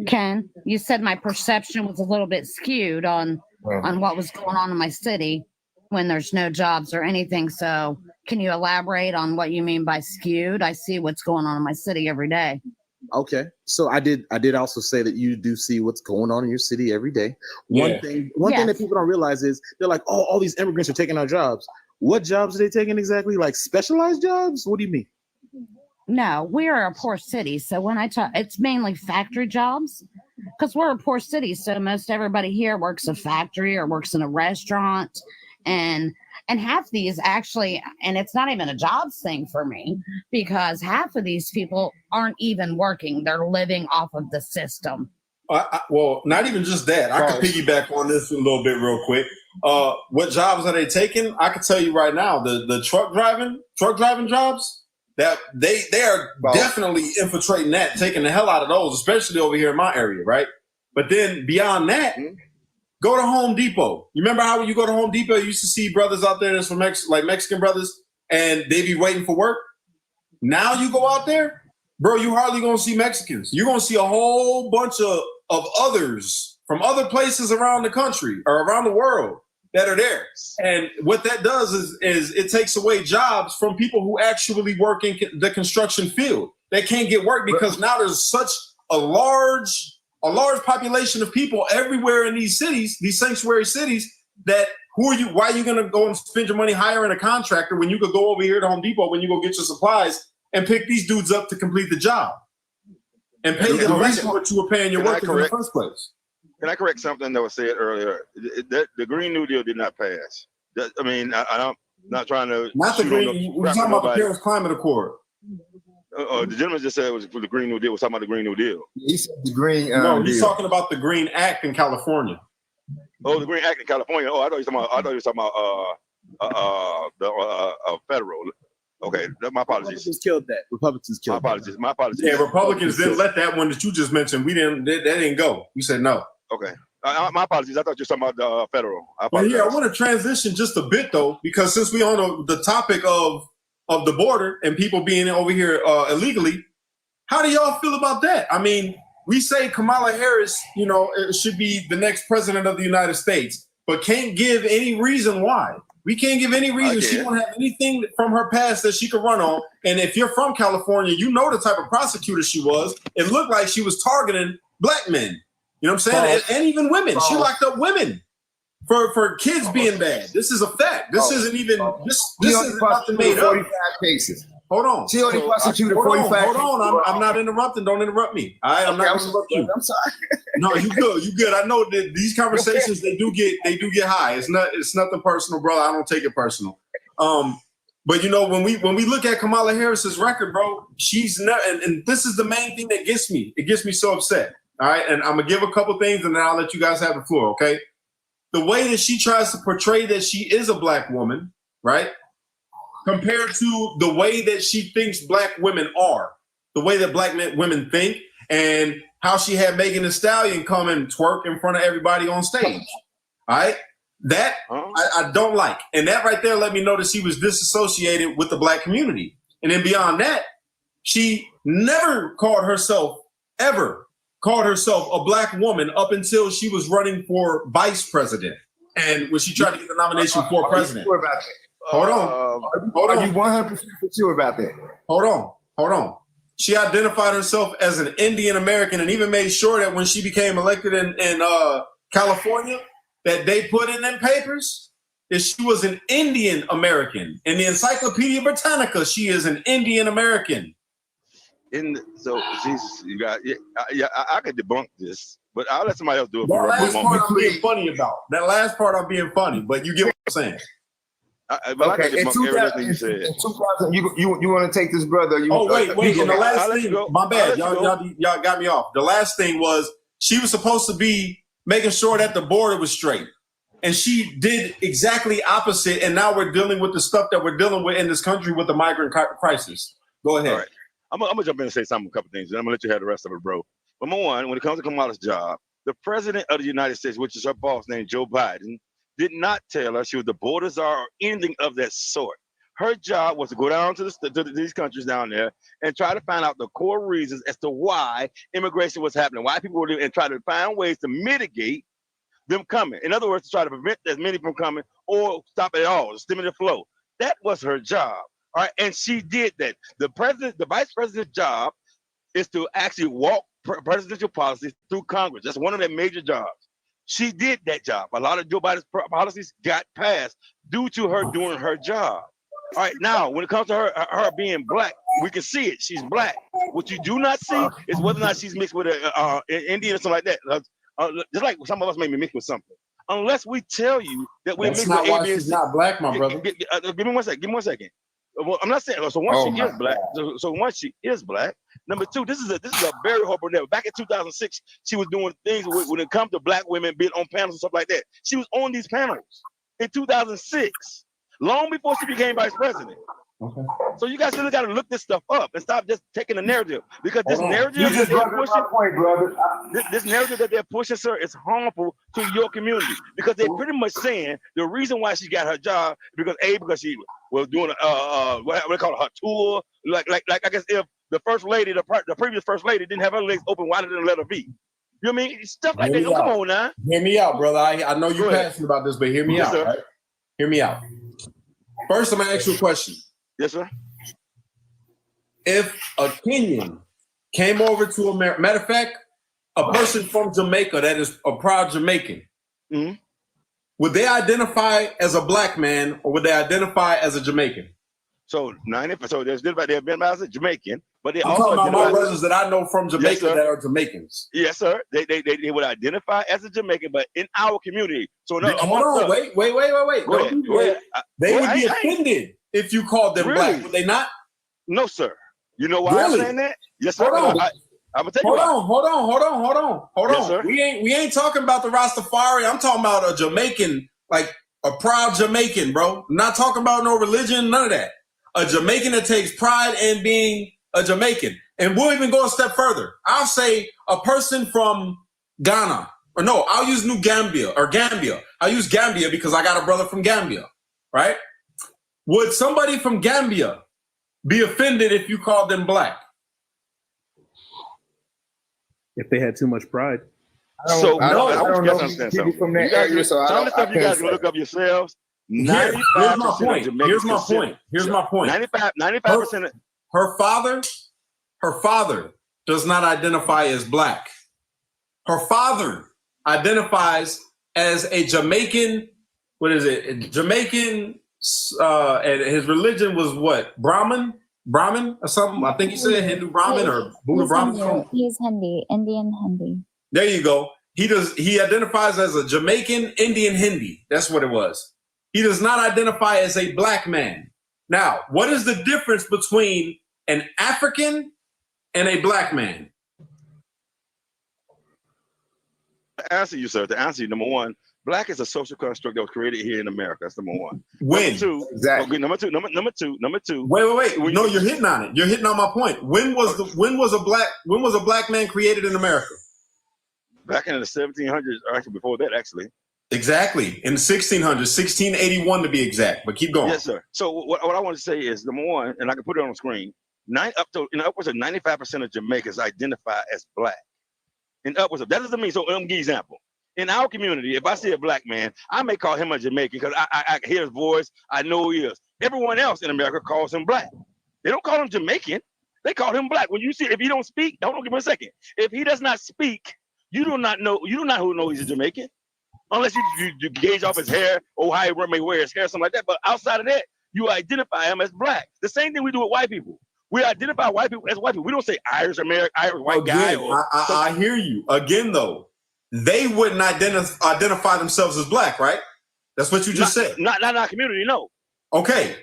Speaker 6: Ken, you said my perception was a little bit skewed on what was going on in my city when there's no jobs or anything. So can you elaborate on what you mean by skewed? I see what's going on in my city every day.
Speaker 7: Okay. So I did also say that you do see what's going on in your city every day. One thing that people don't realize is they're like, oh, all these immigrants are taking our jobs. What jobs are they taking exactly? Like specialized jobs? What do you mean?
Speaker 6: No, we are a poor city. So when I talk, it's mainly factory jobs, because we're a poor city. So most everybody here works a factory or works in a restaurant, and half these actually, and it's not even a jobs thing for me, because half of these people aren't even working. They're living off of the system.
Speaker 1: Well, not even just that. I can piggyback on this a little bit real quick. What jobs are they taking? I can tell you right now, the truck driving jobs, that they are definitely infiltrating that, taking the hell out of those, especially over here in my area, right? But then beyond that, go to Home Depot. You remember how when you go to Home Depot, you used to see brothers out there that's from Mexican brothers, and they be waiting for work? Now you go out there, bro, you hardly gonna see Mexicans. You're gonna see a whole bunch of others from other places around the country or around the world that are there. And what that does is it takes away jobs from people who actually work in the construction field. They can't get work because now there's such a large population of people everywhere in these cities, these sanctuary cities, that why are you gonna go and spend your money hiring a contractor when you could go over here to Home Depot when you go get your supplies and pick these dudes up to complete the job and pay them less than what you were paying your workers in the first place.
Speaker 4: Can I correct something that was said earlier? The Green New Deal did not pass. I mean, I'm not trying to.
Speaker 1: Not the Green. We're talking about the Paris Climate Accord.
Speaker 4: The gentleman just said it was for the Green New Deal. We're talking about the Green New Deal.
Speaker 2: He said the Green.
Speaker 1: No, he's talking about the Green Act in California.
Speaker 4: Oh, the Green Act in California. Oh, I thought you were talking about the federal. Okay, my apologies.
Speaker 7: Republicans killed that. Republicans killed that.
Speaker 4: My apologies.
Speaker 1: Yeah, Republicans didn't let that one that you just mentioned. We didn't. That didn't go. We said no.
Speaker 4: Okay. My apologies. I thought you were talking about the federal.
Speaker 1: Well, yeah, I want to transition just a bit though, because since we're on the topic of the border and people being over here illegally, how do y'all feel about that? I mean, we say Kamala Harris, should be the next president of the United States, but can't give any reason why. We can't give any reason. She don't have anything from her past that she could run on. And if you're from California, you know the type of prosecutor she was. It looked like she was targeting black men. You know what I'm saying? And even women. She locked up women for kids being bad. This is a fact. This isn't even this is nothing made up.
Speaker 2: 45 cases.
Speaker 1: Hold on.
Speaker 2: She only prosecuted 45 cases.
Speaker 1: Hold on. I'm not interrupting. Don't interrupt me. All right, I'm not interrupting you.
Speaker 2: I'm sorry.
Speaker 1: No, you good. I know that these conversations they do get high. It's nothing personal, brother. I don't take it personal. But when we look at Kamala Harris's record, bro, she's not, and this is the main thing that gets me. It gets me so upset. All right, and I'm gonna give a couple things, and then I'll let you guys have the floor. Okay, the way that she tries to portray that she is a black woman, right, compared to the way that she thinks black women are, the way that black women think, and how she had Megan Thee Stallion come and twerk in front of everybody on stage. All right, that I don't like, and that right there let me know that she was disassociated with the black community. And then beyond that, she never called herself a black woman up until she was running for vice president. And when she tried to get the nomination for president.
Speaker 2: Sure about that?
Speaker 1: Hold on.
Speaker 2: Are you 100% sure about that?
Speaker 1: Hold on. She identified herself as an Indian American and even made sure that when she became elected in California, that they put in them papers that she was an Indian American. In the Encyclopedia Britannica, she is an Indian American.
Speaker 4: Jesus, you got I could debunk this, but I'll let somebody else do it.
Speaker 1: That last part I'm being funny about. That last part I'm being funny, but you get what I'm saying.
Speaker 2: Okay, in 2000, you want to take this brother?
Speaker 1: Wait. And the last thing, my bad, y'all got me off. The last thing was she was supposed to be making sure that the border was straight, and she did exactly opposite. And now we're dealing with the stuff that we're dealing with in this country with the migrant crisis. Go ahead.
Speaker 4: All right. I'm gonna jump in and say a couple things, and I'm gonna let you have the rest of it, bro. Number one, when it comes to Kamala's job, the president of the United States, which is her boss named Joe Biden, did not tell her she was the border czar or anything of that sort. Her job was to go down to these countries down there and try to find out the core reasons as to why immigration was happening, why people were doing, and try to find ways to mitigate them coming. In other words, to try to prevent as many from coming or stop it at all, stem the flow. That was her job. All right, and she did that. The vice president's job is to actually walk presidential policies through Congress. That's one of their major jobs. She did that job. A lot of Joe Biden's policies got passed due to her doing her job. All right, now when it comes to her being black, we can see it. She's black. What you do not see is whether or not she's mixed with an Indian or something like that. Just like some of us may be mixed with something. Unless we tell you that we're mixed with A, B, and C.
Speaker 1: She's not black, my brother.
Speaker 4: Give me 1 second. Give me 1 second. Well, I'm not saying so. Once she is black, so once she is black. Number two, this is a very horrible endeavor. Back in 2006, she was doing things when it comes to black women being on panels and stuff like that. She was on these panels in 2006, long before she became vice president.
Speaker 1: Okay.
Speaker 4: So you guys really got to look this stuff up and stop just taking the narrative, because this narrative
Speaker 2: you just brought up my point, brother.
Speaker 4: This narrative that they're pushing, sir, is harmful to your community, because they're pretty much saying the reason why she got her job is because she was doing what they call her tour. Like I guess if the first lady, the previous first lady, didn't have her legs open wider than the letter V. You know what I mean? Stuff like that. Oh, come on now.
Speaker 1: Hear me out, brother. I know you're passionate about this, but hear me out. Right? Hear me out. First, I'm gonna ask you a question.
Speaker 4: Yes, sir.
Speaker 1: If a Kenyan came over to America, matter of fact, a person from Jamaica that is a proud Jamaican, would they identify as a black man or would they identify as a Jamaican?
Speaker 4: So there's they've been as a Jamaican, but they
Speaker 1: I'm
Speaker 4: also
Speaker 1: talking about my brothers that I know from Jamaica that are Jamaicans.
Speaker 4: Yes, sir. They would identify as a Jamaican, but in our community. So no,
Speaker 1: hold on, wait.
Speaker 4: Go ahead.
Speaker 1: They would be offended if you called them black, would they not?
Speaker 4: No, sir. You know why I'm saying that? Yes, sir. I'm gonna tell you.
Speaker 1: Hold on.
Speaker 4: Yes, sir.
Speaker 1: We ain't talking about the Rastafari. I'm talking about a Jamaican, like a proud Jamaican, bro. I'm not talking about no religion, none of that. A Jamaican that takes pride in being a Jamaican. And we'll even go a step further. I'll say a person from Ghana. Or no, I'll use Gambia. I'll use Gambia because I got a brother from Gambia, right? Would somebody from Gambia be offended if you called them black?
Speaker 8: If they had too much pride.
Speaker 2: I don't know people from that area, so
Speaker 4: some of the stuff you guys can look up yourselves. 95%
Speaker 1: Here's my point.
Speaker 4: 95%.
Speaker 1: Her father does not identify as black. Her father identifies as a Jamaican. What is it? Jamaican, and his religion was what? Brahmin or something. I think he said Hindu Brahmin or Buddha Brahmin.
Speaker 3: He's Hindi, Indian Hindi.
Speaker 1: There you go. He identifies as a Jamaican Indian Hindi. That's what it was. He does not identify as a black man. Now, what is the difference between an African and a black man?
Speaker 4: To answer you, sir, number one, black is a social construct that was created here in America. That's number one.
Speaker 1: When?
Speaker 4: Number two,
Speaker 2: exactly.
Speaker 4: Number two.
Speaker 1: Wait. No, you're hitting on it. You're hitting on my point. When was a black man created in America?
Speaker 4: Back in the 1700s, or actually before that, actually.
Speaker 1: Exactly. In the 1600s, 1681 to be exact. But keep going.
Speaker 4: Yes, sir. So what I want to say is, number one, and I can put it on the screen, upwards of 95% of Jamaicans identify as black. And upwards of, that doesn't mean, so let me give you an example. In our community, if I see a black man, I may call him a Jamaican because I hear his voice, I know who he is. Everyone else in America calls him black. They don't call him Jamaican. They call him black. When you see, if he don't speak, hold on, give me a second. If he does not speak, you do not know he's a Jamaican. Unless you gauge off his hair or how he may wear his hair, something like that. But outside of that, you identify him as black. The same thing we do with white people. We identify white people as white people. We don't say Irish American, Irish white guy.
Speaker 1: I hear you. Again, though, they wouldn't identify themselves as black, right? That's what you just said.
Speaker 4: Not in our community, no.
Speaker 1: Okay.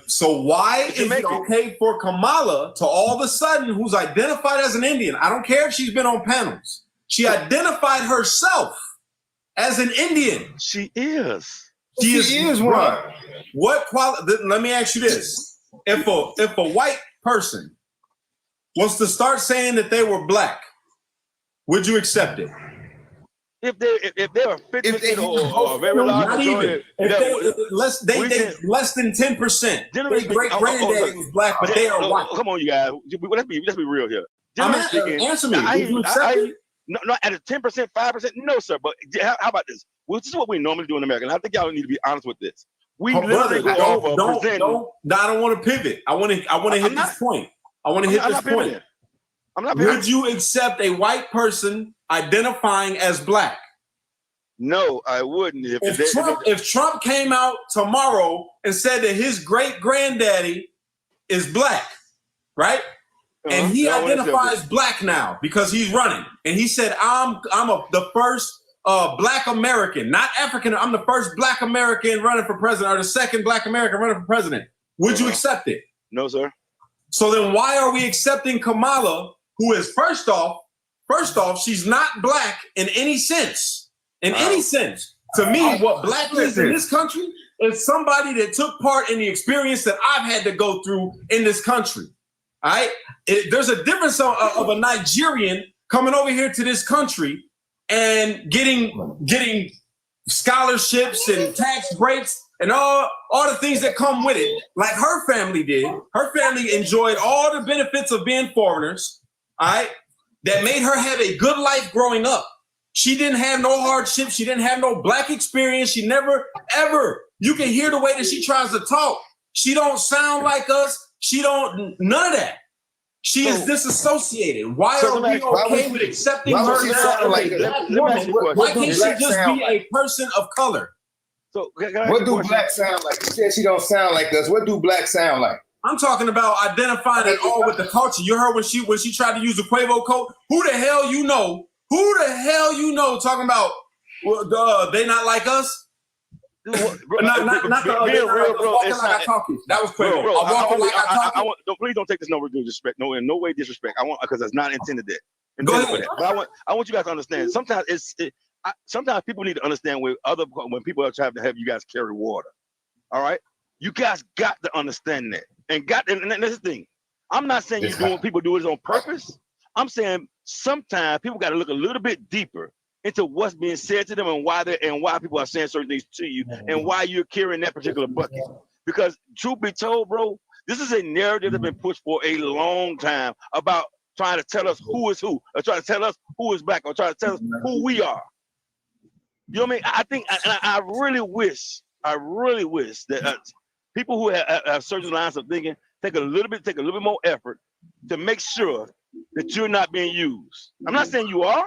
Speaker 1: So why is it okay for Kamala to all of a sudden, who's identified as an Indian? I don't care if she's been on panels. She identified herself as an Indian.
Speaker 4: She is.
Speaker 2: She is one.
Speaker 1: What quality? Let me ask you this: if a white person was to start saying that they were black, would you accept it?
Speaker 4: If they are 50% or very large,
Speaker 1: not even. Less than 10%. Their great granddaddy was black, but they are white.
Speaker 4: Come on, you guys. Let's be real here.
Speaker 1: Answer me. Would you accept it?
Speaker 4: No, at a 10%, 5%, no, sir. But how about this? Well, this is what we normally do in America, and I think y'all need to be honest with this. We literally go over presenting.
Speaker 1: I don't want to pivot. I want to hit this point.
Speaker 4: I'm not.
Speaker 1: Would you accept a white person identifying as black?
Speaker 4: No, I wouldn't.
Speaker 1: If Trump came out tomorrow and said that his great granddaddy is black, right? And he identifies black now because he's running. And he said, I'm the first black American, not African. I'm the first black American running for president, or the second black American running for president. Would you accept it?
Speaker 4: No, sir.
Speaker 1: So then why are we accepting Kamala, who is first off, she's not black in any sense. In any sense. To me, what black is in this country is somebody that took part in the experience that I've had to go through in this country. All right, there's a difference of a Nigerian coming over here to this country and getting scholarships and tax breaks and all the things that come with it, like her family did. Her family enjoyed all the benefits of being foreigners, all right, that made her have a good life growing up. She didn't have no hardship. She didn't have no black experience. She never, ever, you can hear the way that she tries to talk. She don't sound like us. She don't, none of that. She is disassociated. Why are we okay with accepting her as a black woman? Why can't she just be a person of color?
Speaker 4: So
Speaker 2: what do black sound like? She said she don't sound like us. What do black sound like?
Speaker 1: I'm talking about identifying it all with the culture. You heard when she tried to use the Quavo code. Who the hell you know? Who the hell you know talking about they not like us? Not the talking. That was Quavo.
Speaker 4: Please don't take this no disrespect. No, in no way disrespect. I want, because it's not intended that.
Speaker 1: Go ahead.
Speaker 4: But I want you guys to understand. Sometimes sometimes people need to understand when people are trying to have you guys carry water. All right, you guys got to understand that. And that's the thing. I'm not saying people do it on purpose. I'm saying sometimes people got to look a little bit deeper into what's being said to them and why people are saying certain things to you and why you're carrying that particular bucket. Because truth be told, bro, this is a narrative that's been pushed for a long time about trying to tell us who is who, or trying to tell us who is black, or trying to tell us who we are. You know what I mean? I think, and I really wish that people who have certain lines of thinking take a little bit more effort to make sure that you're not being used. I'm not saying you are,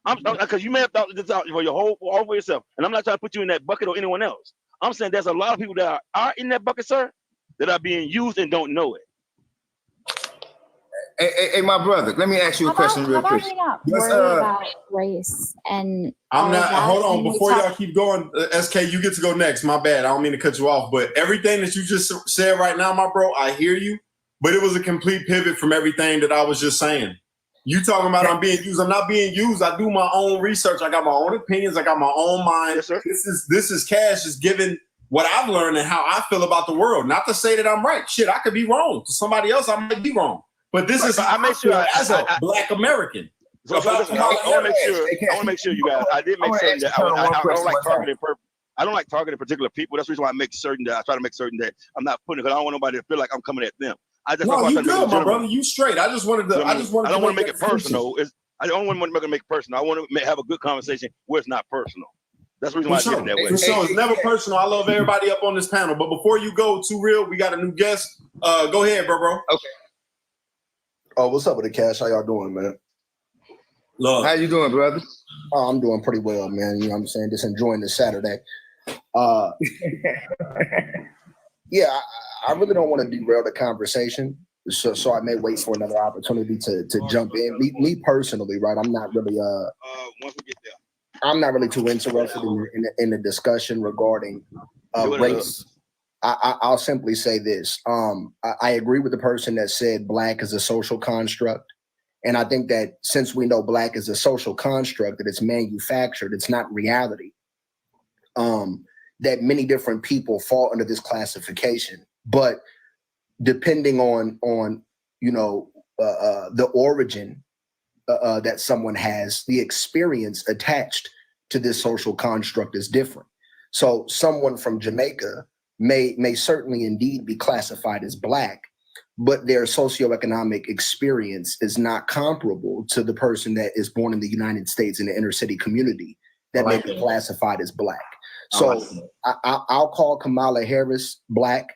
Speaker 4: because you may have thought this out for all for yourself, and I'm not trying to put you in that bucket or anyone else. I'm saying there's a lot of people that are in that bucket, sir, that are being used and don't know it.
Speaker 2: Hey, my brother, let me ask you a question real quick.
Speaker 3: Worry about race and
Speaker 1: I'm not. Hold on, before y'all keep going, SK, you get to go next. My bad. I don't mean to cut you off, but everything that you just said right now, my bro, I hear you. But it was a complete pivot from everything that I was just saying. You talking about I'm being used? I'm not being used. I do my own research. I got my own opinions. I got my own mind.
Speaker 4: Yes, sir.
Speaker 1: This is Cash is giving what I've learned and how I feel about the world. Not to say that I'm right. Shit, I could be wrong. To somebody else, I might be wrong. But this is
Speaker 4: I make sure
Speaker 1: as a Black American.
Speaker 4: I want to make sure you guys. I did make certain that I don't like targeting. I don't like targeting particular people. That's the reason why I make certain that I try to make certain that I'm not putting, because I don't want nobody to feel like I'm coming at them.
Speaker 1: No, you good, my brother. You straight. I just wanted to. I don't
Speaker 4: want to make it personal. I don't want to make it personal. I want to have a good conversation where it's not personal. That's the reason why I did it that way.
Speaker 1: For sure, it's never personal. I love everybody up on this panel. But before you go, Too Real, we got a new guest. Go ahead, bro.
Speaker 2: Okay.
Speaker 9: Oh, what's up with the Cash? How y'all doing, man?
Speaker 1: Love.
Speaker 2: How you doing, brother?
Speaker 9: Oh, I'm doing pretty well, man. You know what I'm saying? Just enjoying this Saturday. Yeah, I really don't want to derail the conversation, so I may wait for another opportunity to jump in. Me personally, right? I'm not really
Speaker 4: once we get there,
Speaker 9: I'm not really too interested in the discussion regarding race. I'll simply say this. I agree with the person that said Black is a social construct. And I think that since we know Black is a social construct, that it's manufactured, it's not reality, that many different people fall under this classification. But depending on the origin that someone has, the experience attached to this social construct is different. So someone from Jamaica may certainly indeed be classified as Black, but their socioeconomic experience is not comparable to the person that is born in the United States in the inner city community that may be classified as Black. So I'll call Kamala Harris Black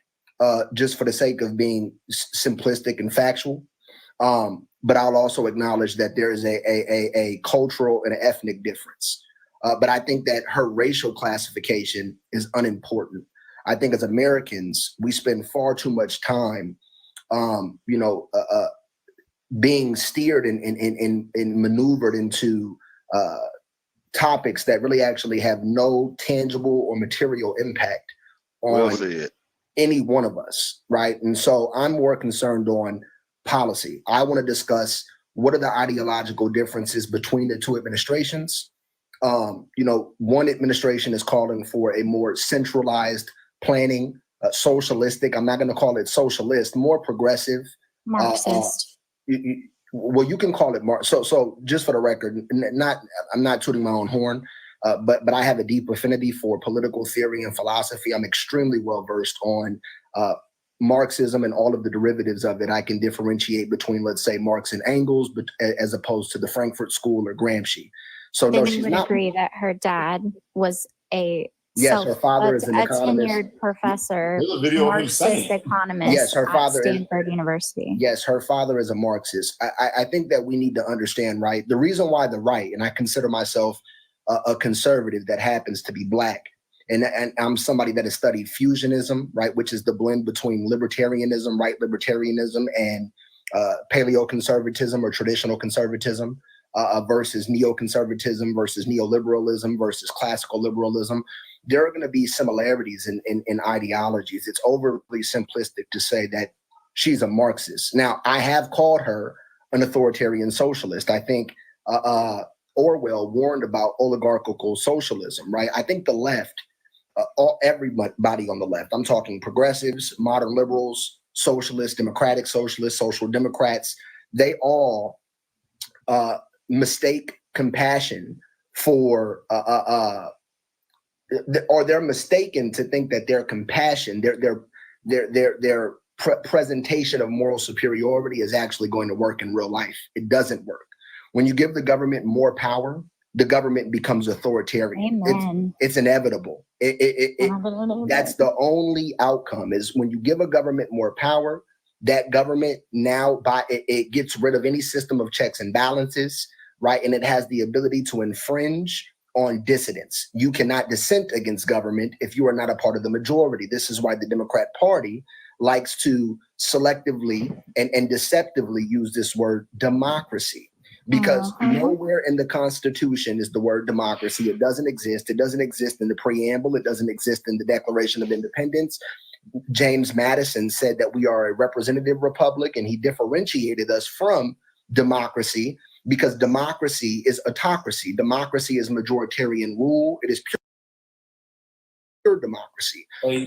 Speaker 9: just for the sake of being simplistic and factual. But I'll also acknowledge that there is a cultural and an ethnic difference. But I think that her racial classification is unimportant. I think as Americans, we spend far too much time being steered and maneuvered into topics that really actually have no tangible or material impact on any one of us, right? And so I'm more concerned on policy. I want to discuss what are the ideological differences between the two administrations. One administration is calling for a more centralized planning, socialistic. I'm not going to call it socialist, more progressive.
Speaker 3: Marxist.
Speaker 9: Well, you can call it So just for the record, I'm not tooting my own horn, But I have a deep affinity for political theory and philosophy. I'm extremely well versed on Marxism and all of the derivatives of it. I can differentiate between, let's say, Marx and Engels, but as opposed to the Frankfurt School or Gramsci. So no,
Speaker 3: And you
Speaker 9: she's
Speaker 3: would
Speaker 9: not.
Speaker 3: agree that her dad was a
Speaker 9: Yes, her father is an economist.
Speaker 3: tenured professor,
Speaker 1: There's a video of him
Speaker 3: Marxist
Speaker 1: saying.
Speaker 3: economist
Speaker 9: Yes, her father
Speaker 3: at
Speaker 9: is.
Speaker 3: Stanford University.
Speaker 9: Yes, her father is a Marxist. I think that we need to understand, right? The reason why the right, and I consider myself a conservative that happens to be Black, and I'm somebody that has studied fusionism, right, which is the blend between libertarianism, right libertarianism, and paleoconservatism or traditional conservatism versus neoconservatism versus neoliberalism versus classical liberalism. There are going to be similarities in ideologies. It's overly simplistic to say that she's a Marxist. Now, I have called her an authoritarian socialist. I think Orwell warned about oligarchical socialism, right? I think the left, everybody on the left, I'm talking progressives, modern liberals, socialists, democratic socialists, social democrats, they all mistake compassion for, or they're mistaken to think that their compassion, their presentation of moral superiority is actually going to work in real life. It doesn't work. When you give the government more power, the government becomes authoritarian. It's inevitable. That's the only outcome, is when you give a government more power, that government now it gets rid of any system of checks and balances, right? And it has the ability to infringe on dissidents. You cannot dissent against government if you are not a part of the majority. This is why the Democrat Party likes to selectively and deceptively use this word democracy, because nowhere in the Constitution is the word democracy. It doesn't exist. It doesn't exist in the preamble. It doesn't exist in the Declaration of Independence. James Madison said that we are a representative republic, and he differentiated us from democracy because democracy is autocracy. Democracy is majoritarian rule. It is pure democracy.
Speaker 1: Hey,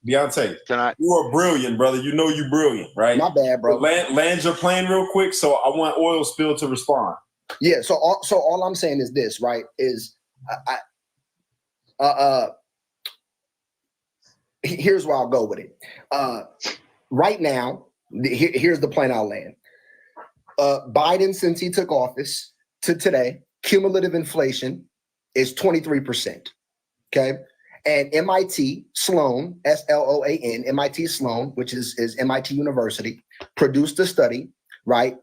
Speaker 1: Deontay,
Speaker 4: Can
Speaker 1: you are brilliant, brother. You know you're brilliant, right?
Speaker 9: My bad, bro.
Speaker 1: Land your plane real quick, so I want Oil Spill to respond.
Speaker 9: Yeah, so all I'm saying is this, right? Is here's where I'll go with it. Right now, here's the plane I'll land. Biden, since he took office to today, cumulative inflation is 23%. Okay. And MIT Sloan, SLOAN, MIT Sloan, which is MIT University, produced a study, right,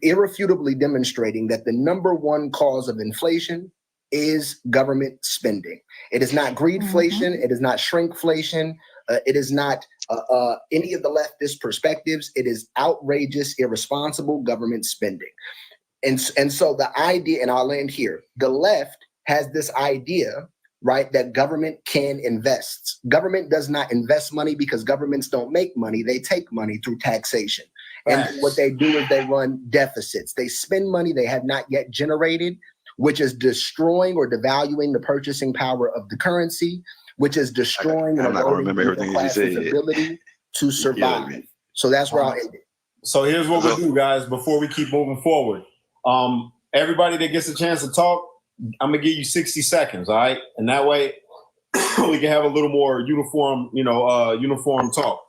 Speaker 9: irrefutably demonstrating that the number one cause of inflation is government spending. It is not greedflation. It is not shrinkflation. It is not any of the leftist perspectives. It is outrageous, irresponsible government spending. And so the idea, and I'll land here, the left has this idea, right, that government can invest. Government does not invest money because governments don't make money. They take money through taxation. And what they do is they run deficits. They spend money they have not yet generated, which is destroying or devaluing the purchasing power of the currency, which is destroying
Speaker 4: I'm not gonna remember everything you said.
Speaker 9: Ability to survive. So that's where I'll end it.
Speaker 1: So here's what we'll do, guys, before we keep moving forward. Everybody that gets a chance to talk, I'm gonna give you 60 seconds, all right? And that way we can have a little more uniform, uniform talk.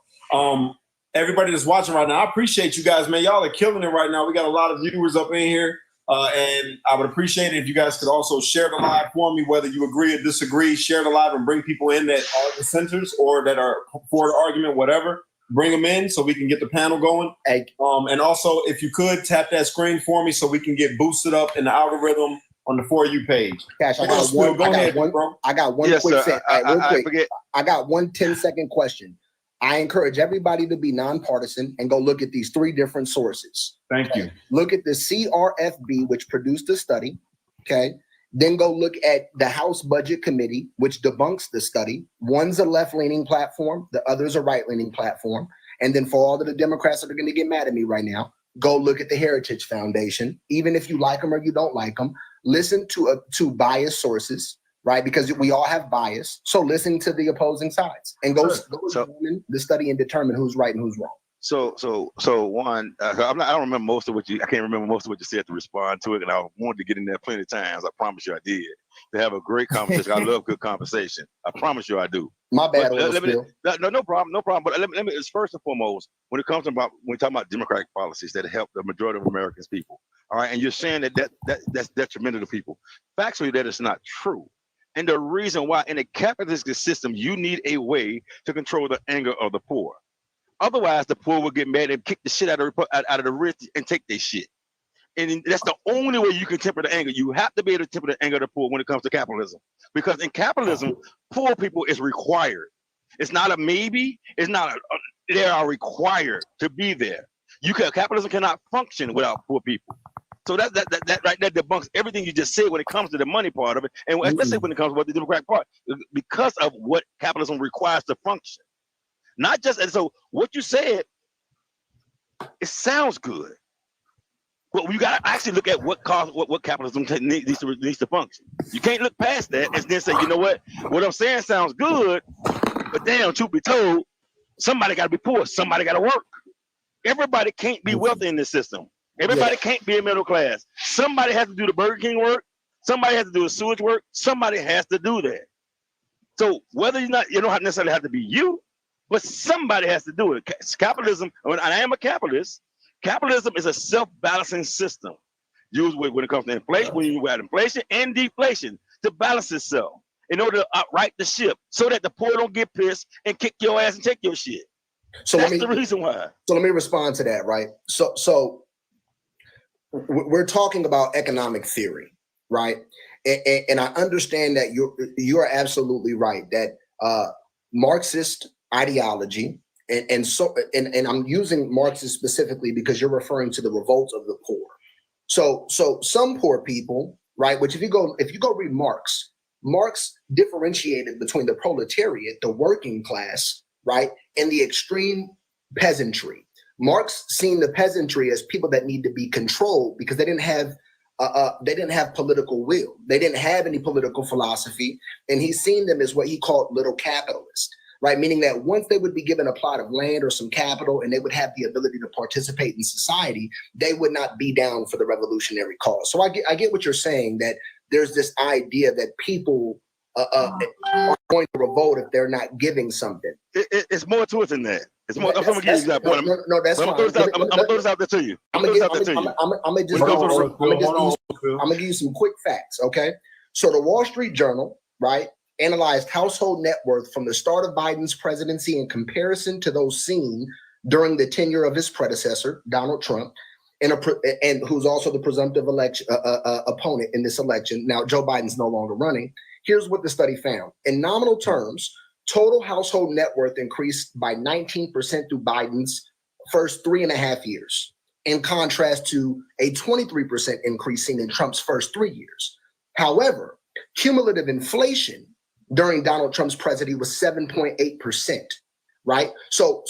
Speaker 1: Everybody that's watching right now, I appreciate you guys, man. Y'all are killing it right now. We got a lot of viewers up in here. And I would appreciate it if you guys could also share the live for me, whether you agree or disagree. Share the live and bring people in that are dissenters or that are for the argument, whatever. Bring them in so we can get the panel going. And also, if you could, tap that screen for me so we can get boosted up in the algorithm on the For You page.
Speaker 9: Cash, I got one
Speaker 4: Yes,
Speaker 9: quick
Speaker 4: sir.
Speaker 9: I got one 10-second question. I encourage everybody to be nonpartisan and go look at these three different sources.
Speaker 1: Thank you.
Speaker 9: Look at the CRFB, which produced the study. Okay. Then go look at the House Budget Committee, which debunks the study. One's a left-leaning platform. The other's a right-leaning platform. And then for all of the Democrats that are going to get mad at me right now, go look at the Heritage Foundation. Even if you like them or you don't like them, listen to biased sources, right? Because we all have bias. So listen to the opposing sides and go examine the study and determine who's right and who's wrong.
Speaker 4: So one, I don't remember most of what you. I can't remember most of what you said to respond to it, and I wanted to get in there plenty of times. I promise you, I did. To have a great conversation. I love good conversation. I promise you, I do.
Speaker 9: My bad.
Speaker 4: No problem, no problem. But let me. It's first and foremost when it comes to when we talk about democratic policies that help the majority of Americans people. All right, and you're saying that's detrimental to people. Factually, that is not true. And the reason why in a capitalist system, you need a way to control the anger of the poor. Otherwise, the poor will get mad and kick the shit out of the rich and take their shit. And that's the only way you can temper the anger. You have to be able to temper the anger of the poor when it comes to capitalism. Because in capitalism, poor people is required. It's not a maybe. It's not they are required to be there. Capitalism cannot function without poor people. So that right there debunks everything you just said when it comes to the money part of it, and especially when it comes to the democratic part, because of what capitalism requires to function. Not just, and so what you said, it sounds good, but you got to actually look at what capitalism needs to function. You can't look past that and then say, you know what I'm saying sounds good, but damn, truth be told, somebody got to be poor, somebody got to work. Everybody can't be wealthy in this system. Everybody can't be a middle class. Somebody has to do the Burger King work. Somebody has to do the sewage work. Somebody has to do that. So whether you don't necessarily have to be you, but somebody has to do it. Capitalism, and I am a capitalist, capitalism is a self-balancing system used when it comes to inflation, when you add inflation and deflation to balance itself in order to right the ship so that the poor don't get pissed and kick your ass and take your shit. So that's the reason why. So let me respond to that, right? So we're talking about economic theory, right? And I understand that you're absolutely right that Marxist ideology, and I'm using Marxist specifically because you're referring to the revolt of the poor. So some poor people, right? Which if you go read Marx differentiated between the proletariat, the working class, right, and the extreme peasantry. Marx seen the peasantry as people that need to be controlled because they didn't have political will. They didn't have any political philosophy, and he's seen them as what he called little capitalists, right? Meaning that once they would be given a plot of land or some capital and they would have the ability to participate in society, they would not be down for the revolutionary cause. So I get what you're saying, that there's this idea that people are going to revolt if they're not giving something. It's more to it than that. It's more. I'm gonna give you that point. No, that's fine. I'm gonna throw this out there to you. I'm gonna give you some quick facts. Okay. So the Wall Street Journal, right, analyzed household net worth from the start of Biden's presidency in comparison to those seen during the tenure of his predecessor, Donald Trump, and who's also the presumptive opponent in this election. Now, Joe Biden's no longer running. Here's what the study found. In nominal terms, total household net worth increased by 19% through Biden's first 3.5 years, in contrast to a 23% increase seen in Trump's first 3 years. However, cumulative inflation during Donald Trump's presidency was 7.8%, right? So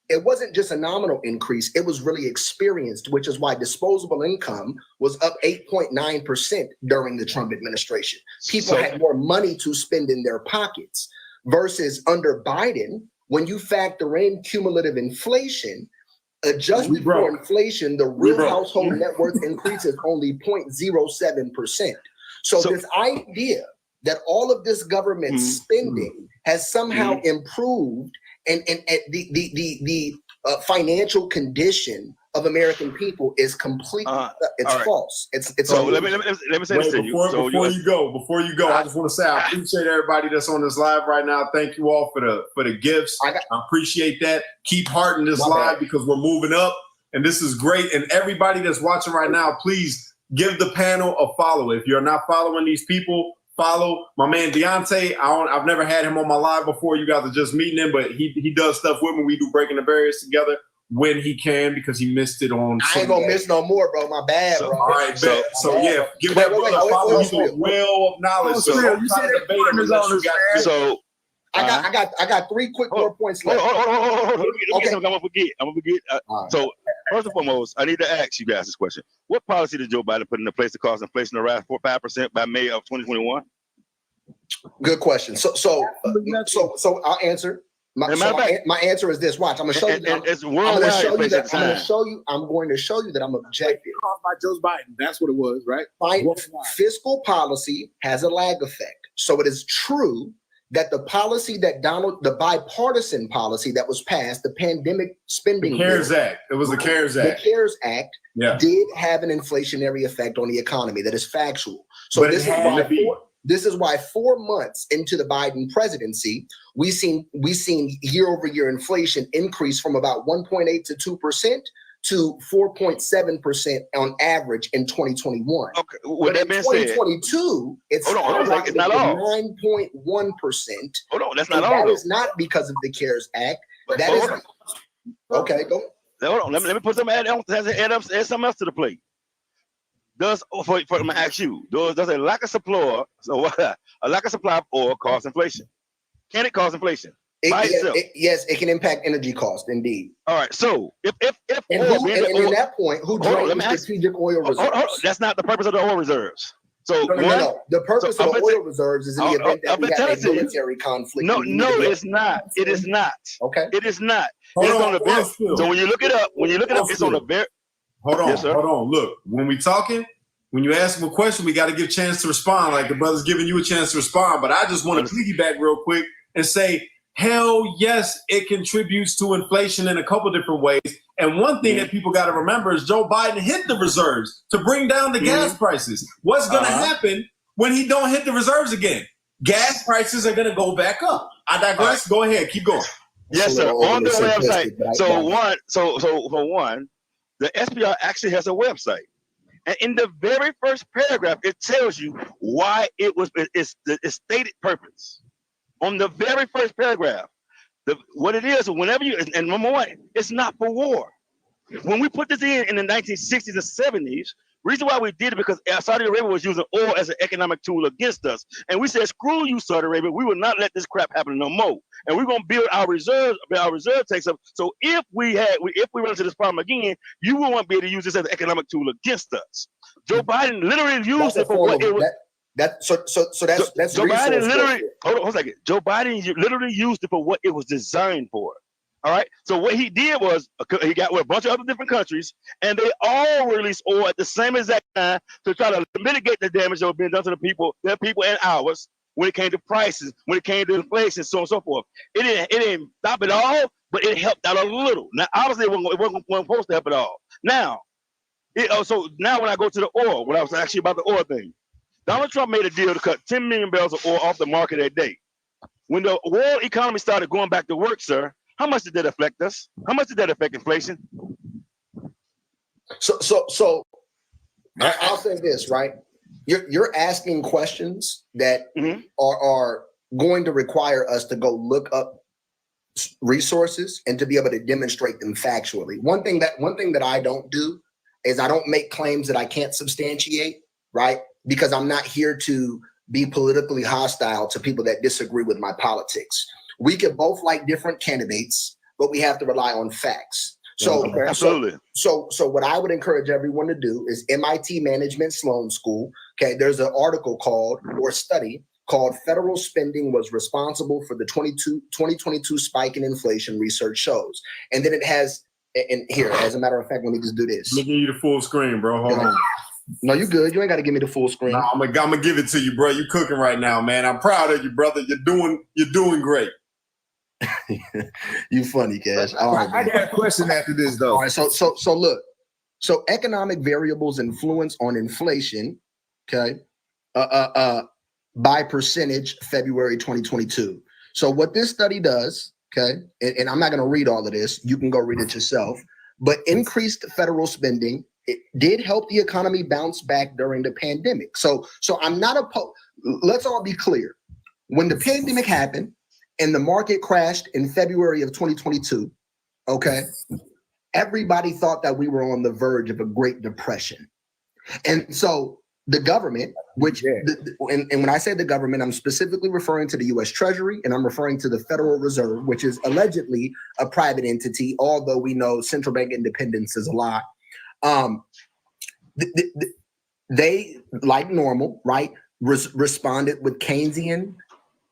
Speaker 4: it wasn't just a nominal increase, it was really experienced, which is why disposable income was up 8.9% during the Trump administration. People had more money to spend in their pockets versus under Biden, when you factor in cumulative inflation, adjusted for inflation, the real household net worth increase is only 0.07%. So this idea that all of this government spending has somehow improved and the financial condition of American people is completely false. It's so let me say this to you. Before you go, I just want to say I appreciate everybody that's on this live right now. Thank you all for the gifts. I appreciate that. Keep hearting this live because we're moving up and this is great. And everybody that's watching right now, please give the panel a follow. If you're not following these people, follow my man Deontay. I've never had him on my live before. You guys are just meeting him, but he does stuff with me. We do Breaking the Barriers together when he can because he missed it on. I ain't gonna miss no more, bro. My bad, bro. All right, bet. So yeah, give that brother a follow. He's a well of knowledge. So I got 3 quick more points left. Hold on. I'm gonna forget. So first and foremost, I need to ask you guys this question: what policy did Joe Biden put into place to cause inflation to rise 5% by May of 2021? Good question. So I'll answer.
Speaker 9: My answer is this. Watch, I'm gonna show you.
Speaker 4: It's worldwide.
Speaker 9: I'm going to show you that I'm objective.
Speaker 7: Caused by Joe Biden. That's what it was, right?
Speaker 9: Fiscal policy has a lag effect. So it is true that the policy that the bipartisan policy that was passed, the pandemic spending,
Speaker 1: the CARES Act. It was the CARES Act.
Speaker 9: The CARES Act did have an inflationary effect on the economy. That is factual. So this is why 4 months into the Biden presidency, we seen year-over-year inflation increase from about 1.8 to 2% to 4.7% on average in 2021.
Speaker 4: Okay, with that being said,
Speaker 9: 2022, it's not all 9.1%.
Speaker 4: Hold on, that's not all.
Speaker 9: That is not because of the CARES Act. That is okay. Go.
Speaker 4: Hold on. Let me put some add something else to the plate. Does I'm gonna ask you, does a lack of supply of oil cause inflation? Can it cause inflation?
Speaker 9: Yes, it can impact energy cost, indeed.
Speaker 4: All right. So if
Speaker 9: in that point, who drains strategic oil reserves?
Speaker 4: That's not the purpose of the oil reserves. So
Speaker 9: no. The purpose of the oil reserves is in the event that we have a military conflict.
Speaker 4: No, it's not. It is not.
Speaker 9: Okay.
Speaker 4: It is not. So when you look it up, it's on the very.
Speaker 1: Hold on. Look, when you ask them a question, we got to give a chance to respond. Like the brother's giving you a chance to respond. But I just want to piggyback real quick and say, hell yes, it contributes to inflation in a couple different ways. And one thing that people got to remember is Joe Biden hit the reserves to bring down the gas prices. What's going to happen when he don't hit the reserves again? Gas prices are going to go back up. I digress. Go ahead. Keep going.
Speaker 4: Yes, sir. On the website. For one, the SPR actually has a website. And in the very first paragraph, it tells you why it's stated purpose. On the very first paragraph, what it is, whenever and number one, it's not for war. When we put this in the 1960s and 70s, reason why we did it because Saudi Arabia was using oil as an economic tool against us. And we said, screw you, Saudi Arabia. We will not let this crap happen no more. And we're going to build our reserve takes up. So if we run into this problem again, you won't be able to use this as an economic tool against us. Joe Biden literally used it for what it was.
Speaker 9: That's Joe
Speaker 4: Biden literally, hold on a second. Joe Biden literally used it for what it was designed for. All right. So what he did was he got with a bunch of other different countries, and they all released oil at the same exact time to try to mitigate the damage that was being done to their people and ours when it came to prices, when it came to inflation, so on and so forth. It didn't stop it all, but it helped out a little. Now, obviously, it wasn't supposed to help at all. Now, so now when I go to the oil, when I was actually about the oil thing, Donald Trump made a deal to cut 10 million barrels of oil off the market a day. When the world economy started going back to work, sir, how much did that affect us? How much did that affect inflation?
Speaker 9: So I'll say this, right? You're asking questions that are going to require us to go look up resources and to be able to demonstrate them factually. One thing that I don't do is I don't make claims that I can't substantiate, right? Because I'm not here to be politically hostile to people that disagree with my politics. We could both like different candidates, but we have to rely on facts. So,
Speaker 4: absolutely.
Speaker 9: So what I would encourage everyone to do is MIT Management Sloan School. Okay, there's an article study called "Federal Spending Was Responsible for the 2022 Spike in Inflation," research shows. And then it has, and here, as a matter of fact, let me just do this.
Speaker 1: Let me give you the full screen, bro. Hold on.
Speaker 9: No, you good. You ain't got to give me the full screen.
Speaker 1: No, I'm gonna give it to you, bro. You cooking right now, man. I'm proud of you, brother. You're doing great.
Speaker 9: You funny, Cash. All right,
Speaker 2: I got a question after this, though.
Speaker 9: All right, so look. So economic variables influence on inflation, okay, by percentage, February 2022. So what this study does, okay, and I'm not going to read all of this. You can go read it yourself. But increased federal spending, it did help the economy bounce back during the pandemic. So I'm not opposed. Let's all be clear. When the pandemic happened and the market crashed in February of 2022, okay, everybody thought that we were on the verge of a Great Depression. And so the government, and when I say the government, I'm specifically referring to the U.S. Treasury, and I'm referring to the Federal Reserve, which is allegedly a private entity, although we know central bank independence is a lie. They, like normal, right, responded with Keynesian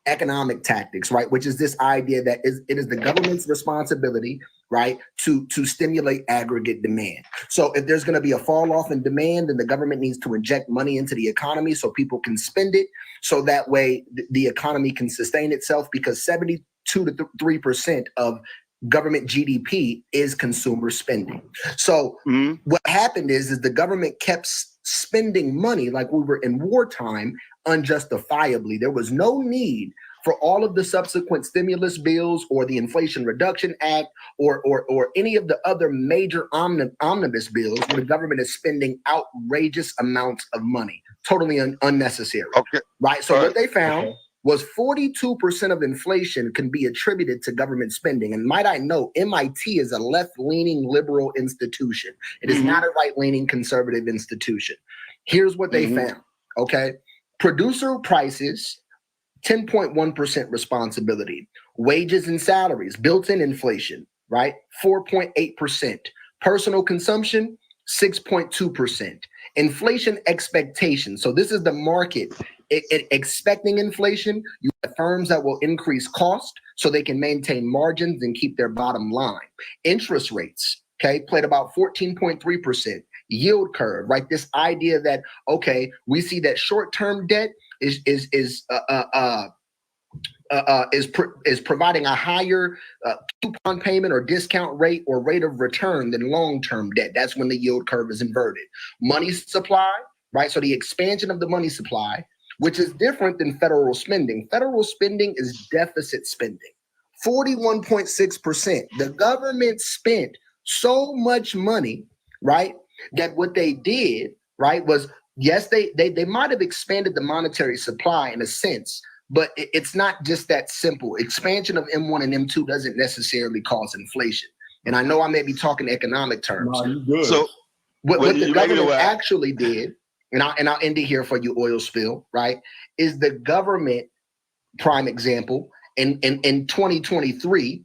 Speaker 9: economic tactics, right? Which is this idea that it is the government's responsibility, right, to stimulate aggregate demand. So if there's going to be a fall off in demand, then the government needs to inject money into the economy so people can spend it, so that way the economy can sustain itself, because 72 to 3% of government GDP is consumer spending. So what happened is the government kept spending money like we were in wartime unjustifiably. There was no need for all of the subsequent stimulus bills or the Inflation Reduction Act or any of the other major omnibus bills where the government is spending outrageous amounts of money, totally unnecessary.
Speaker 4: Okay.
Speaker 9: Right. So what they found was 42% of inflation can be attributed to government spending. And might I note, MIT is a left-leaning liberal institution. It is not a right-leaning conservative institution. Here's what they found, okay? Producer prices, 10.1% responsibility. Wages and salaries, built-in inflation, right? 4.8%. Personal consumption, 6.2%. Inflation expectations. So this is the market expecting inflation. You have firms that will increase cost so they can maintain margins and keep their bottom line. Interest rates, okay, played about 14.3%. Yield curve, right? This idea that, okay, we see that short-term debt is providing a higher coupon payment or discount rate or rate of return than long-term debt. That's when the yield curve is inverted. Money supply, right? So the expansion of the money supply, which is different than federal spending. Federal spending is deficit spending. 41.6%. The government spent so much money, right, that what they did, right, was, yes, they might have expanded the monetary supply in a sense, but it's not just that simple. Expansion of M1 and M2 doesn't necessarily cause inflation. And I know I may be talking economic terms.
Speaker 1: No, you good.
Speaker 9: So what the government actually did, and I'll end it here for you, oil spill, right, is the government, prime example, in 2023,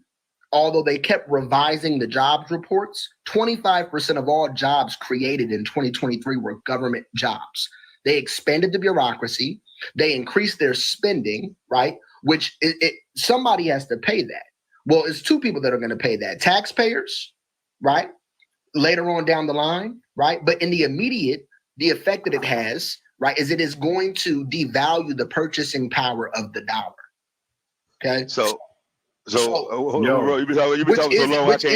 Speaker 9: although they kept revising the jobs reports, 25% of all jobs created in 2023 were government jobs. They expanded the bureaucracy. They increased their spending, right? Which somebody has to pay that. Well, it's two people that are going to pay that. Taxpayers, right? Later on down the line, right? But in the immediate, the effect that it has, right, is it is going to devalue the purchasing power of the dollar. Okay.
Speaker 4: So bro, you be talking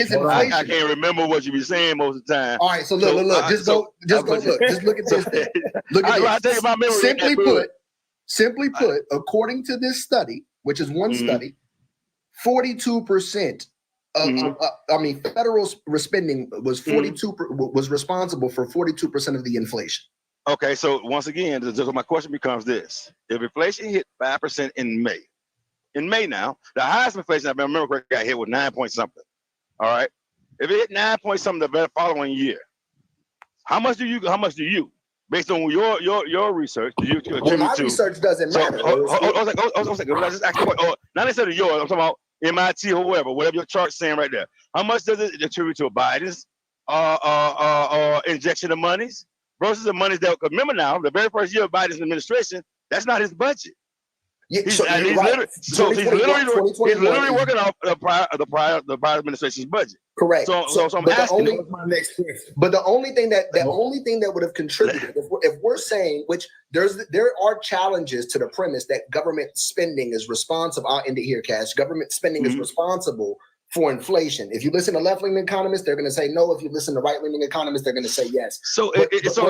Speaker 4: so long. I can't remember what you be saying most of the time.
Speaker 9: All right, so look. Just look at this thing. Look at this. Simply put, according to this study, which is one study, 42% federal spending was 42 was responsible for 42% of the inflation.
Speaker 4: Okay, so once again, my question becomes this: if inflation hit 5% in May now, the highest inflation I remember got hit with 9 point something. All right, if it hit 9 point something the following year, how much do you, based on your research, do you attribute
Speaker 9: my
Speaker 4: to?
Speaker 9: research doesn't matter.
Speaker 4: Let's just ask you not necessarily yours. I'm talking about MIT or whatever your chart's saying right there. How much does it attribute to Biden's injection of monies versus the monies that? Remember now, the very first year of Biden's administration, that's not his budget.
Speaker 9: Yeah,
Speaker 4: he's literally working off the prior administration's budget.
Speaker 9: Correct.
Speaker 4: So I'm asking.
Speaker 2: My next question.
Speaker 9: But the only thing that would have contributed, if we're saying, which there are challenges to the premise that government spending is responsible. I'll end it here, Cash. Government spending is responsible for inflation. If you listen to left-leaning economists, they're going to say no. If you listen to right-leaning economists, they're going to say yes.
Speaker 4: Wait,
Speaker 9: let me just say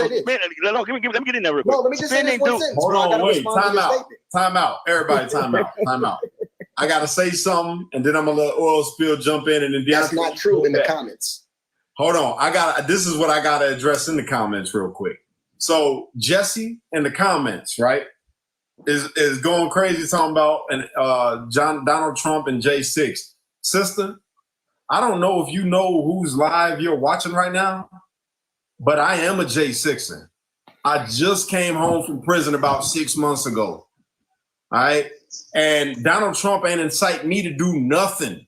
Speaker 9: this.
Speaker 4: Let me get in there real quick.
Speaker 9: No, let me just say this one sentence.
Speaker 1: Hold on, wait. Time out. Everybody, time out. I got to say something, and then I'm going to let Oil Spill jump in. And then
Speaker 9: that's not true in the comments.
Speaker 1: Hold on. This is what I got to address in the comments real quick. So Jesse in the comments, right, is going crazy talking about Donald Trump and J6. Sister, I don't know if you know whose live you're watching right now, but I am a J6er. I just came home from prison about 6 months ago. All right. And Donald Trump ain't incite me to do nothing.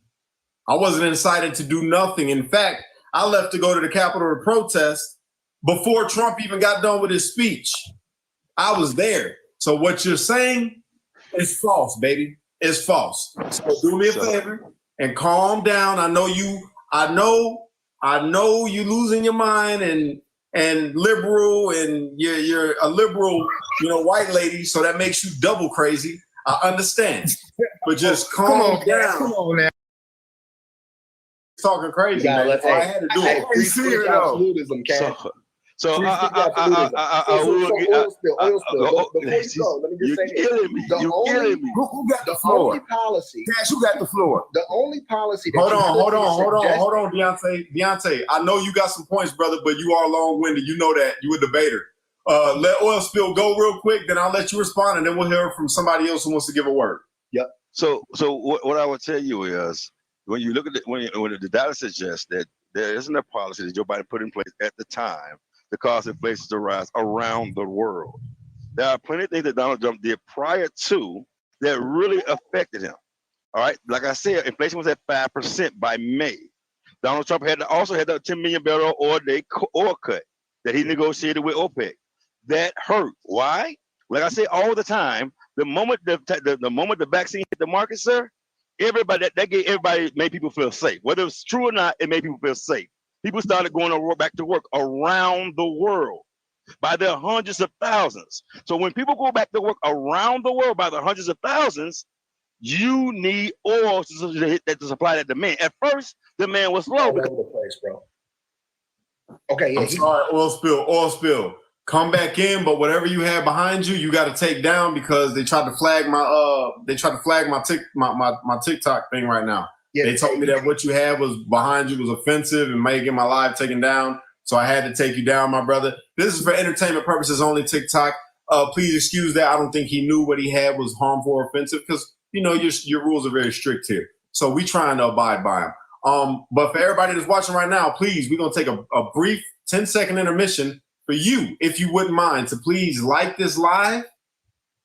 Speaker 1: I wasn't incited to do nothing. In fact, I left to go to the Capitol to protest before Trump even got done with his speech. I was there. So what you're saying is false, baby. It's false. So do me a favor and calm down. I know you losing your mind and liberal, and you're a liberal, white lady, so that makes you double crazy. I understand. But just calm down.
Speaker 2: Come on now.
Speaker 1: Talking crazy, man. So I had to do it.
Speaker 2: Free speech absolutism, Cat.
Speaker 4: So
Speaker 2: Free speech
Speaker 4: absolutism. Oil spill.
Speaker 9: Before you go, let me just say this.
Speaker 4: Killing me. You're killing me.
Speaker 2: Who got the
Speaker 9: The
Speaker 2: floor?
Speaker 9: only policy.
Speaker 2: Cash, who got the floor?
Speaker 9: The only policy. That
Speaker 1: Hold on, Deontay. I know you got some points, brother, but you are long-winded. You know that. You a debater. Let Oil Spill go real quick, then I'll let you respond, and then we'll hear from somebody else who wants to give a word.
Speaker 9: Yep.
Speaker 4: So what I would tell you is, when you look at when the data suggests that there isn't a policy that Joe Biden put in place at the time to cause inflation to rise around the world. There are plenty of things that Donald Trump did prior to that really affected him. All right, like I said, inflation was at 5% by May. Donald Trump also had the 10 million barrel oil cut that he negotiated with OPEC. That hurt. Why? Like I say all the time, the moment the vaccine hit the market, sir, everybody made people feel safe. Whether it's true or not, it made people feel safe. People started going back to work around the world by the hundreds of thousands. So when people go back to work around the world by the hundreds of thousands, you need oil to supply that demand. At first, demand was low.
Speaker 9: All over the place, bro. Okay, yeah.
Speaker 1: I'm sorry, Oil Spill. Come back in, but whatever you have behind you, you got to take down because they tried to flag my TikTok thing right now. Yeah, they told me that what you had was behind you was offensive and may get my live taken down. So I had to take you down, my brother. This is for entertainment purposes only, TikTok. Please excuse that. I don't think he knew what he had was harmful or offensive because, your rules are very strict here. So we trying to abide by them. But for everybody that's watching right now, please, we're going to take a brief 10-second intermission for you, if you wouldn't mind, to please like this live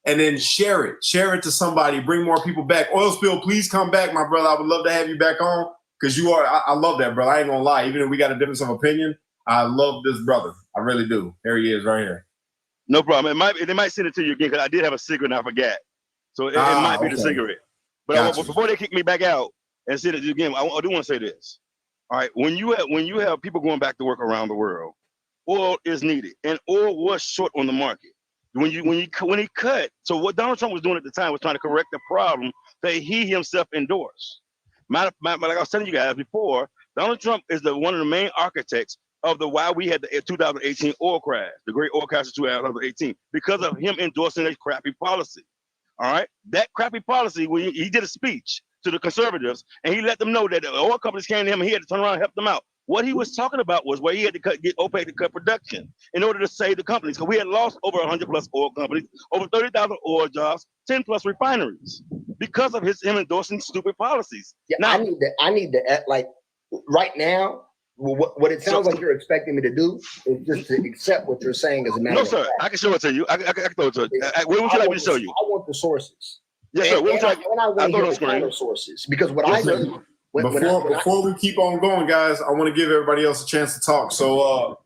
Speaker 1: and then share it. Share it to somebody. Bring more people back. Oil Spill, please come back, my brother. I would love to have you back on because I love that, brother. I ain't going to lie. Even if we got a difference of opinion, I love this brother. I really do. Here he is right here.
Speaker 4: No problem. They might send it to you again because I did have a cigarette and I forgot. So it might be the cigarette. But before they kick me back out and send it to you again, I do want to say this. All right. When you have people going back to work around the world, oil is needed, and oil was short on the market when he cut. So what Donald Trump was doing at the time was trying to correct the problem that he himself endorsed. Like I was telling you guys before, Donald Trump is one of the main architects of why we had the 2018 oil crash, the great oil crash of 2018, because of him endorsing a crappy policy. All right, that crappy policy. When he did a speech to the conservatives, and he let them know that the oil companies came to him, and he had to turn around and help them out. What he was talking about was where he had to get OPEC to cut production in order to save the companies. Because we had lost over 100 plus oil companies, over 30,000 oil jobs, 10 plus refineries because of him endorsing stupid policies.
Speaker 9: Yeah, now, I need to like right now. What it sounds like you're expecting me to do is just to accept what you're saying as a matter of fact.
Speaker 4: No, sir. I can show it to you. I can throw it to you. Where would you like me to show you?
Speaker 9: I want the sources.
Speaker 4: Yes, sir.
Speaker 9: I want to hear the sources because what I do.
Speaker 1: Before we keep on going, guys, I want to give everybody else a chance to talk. So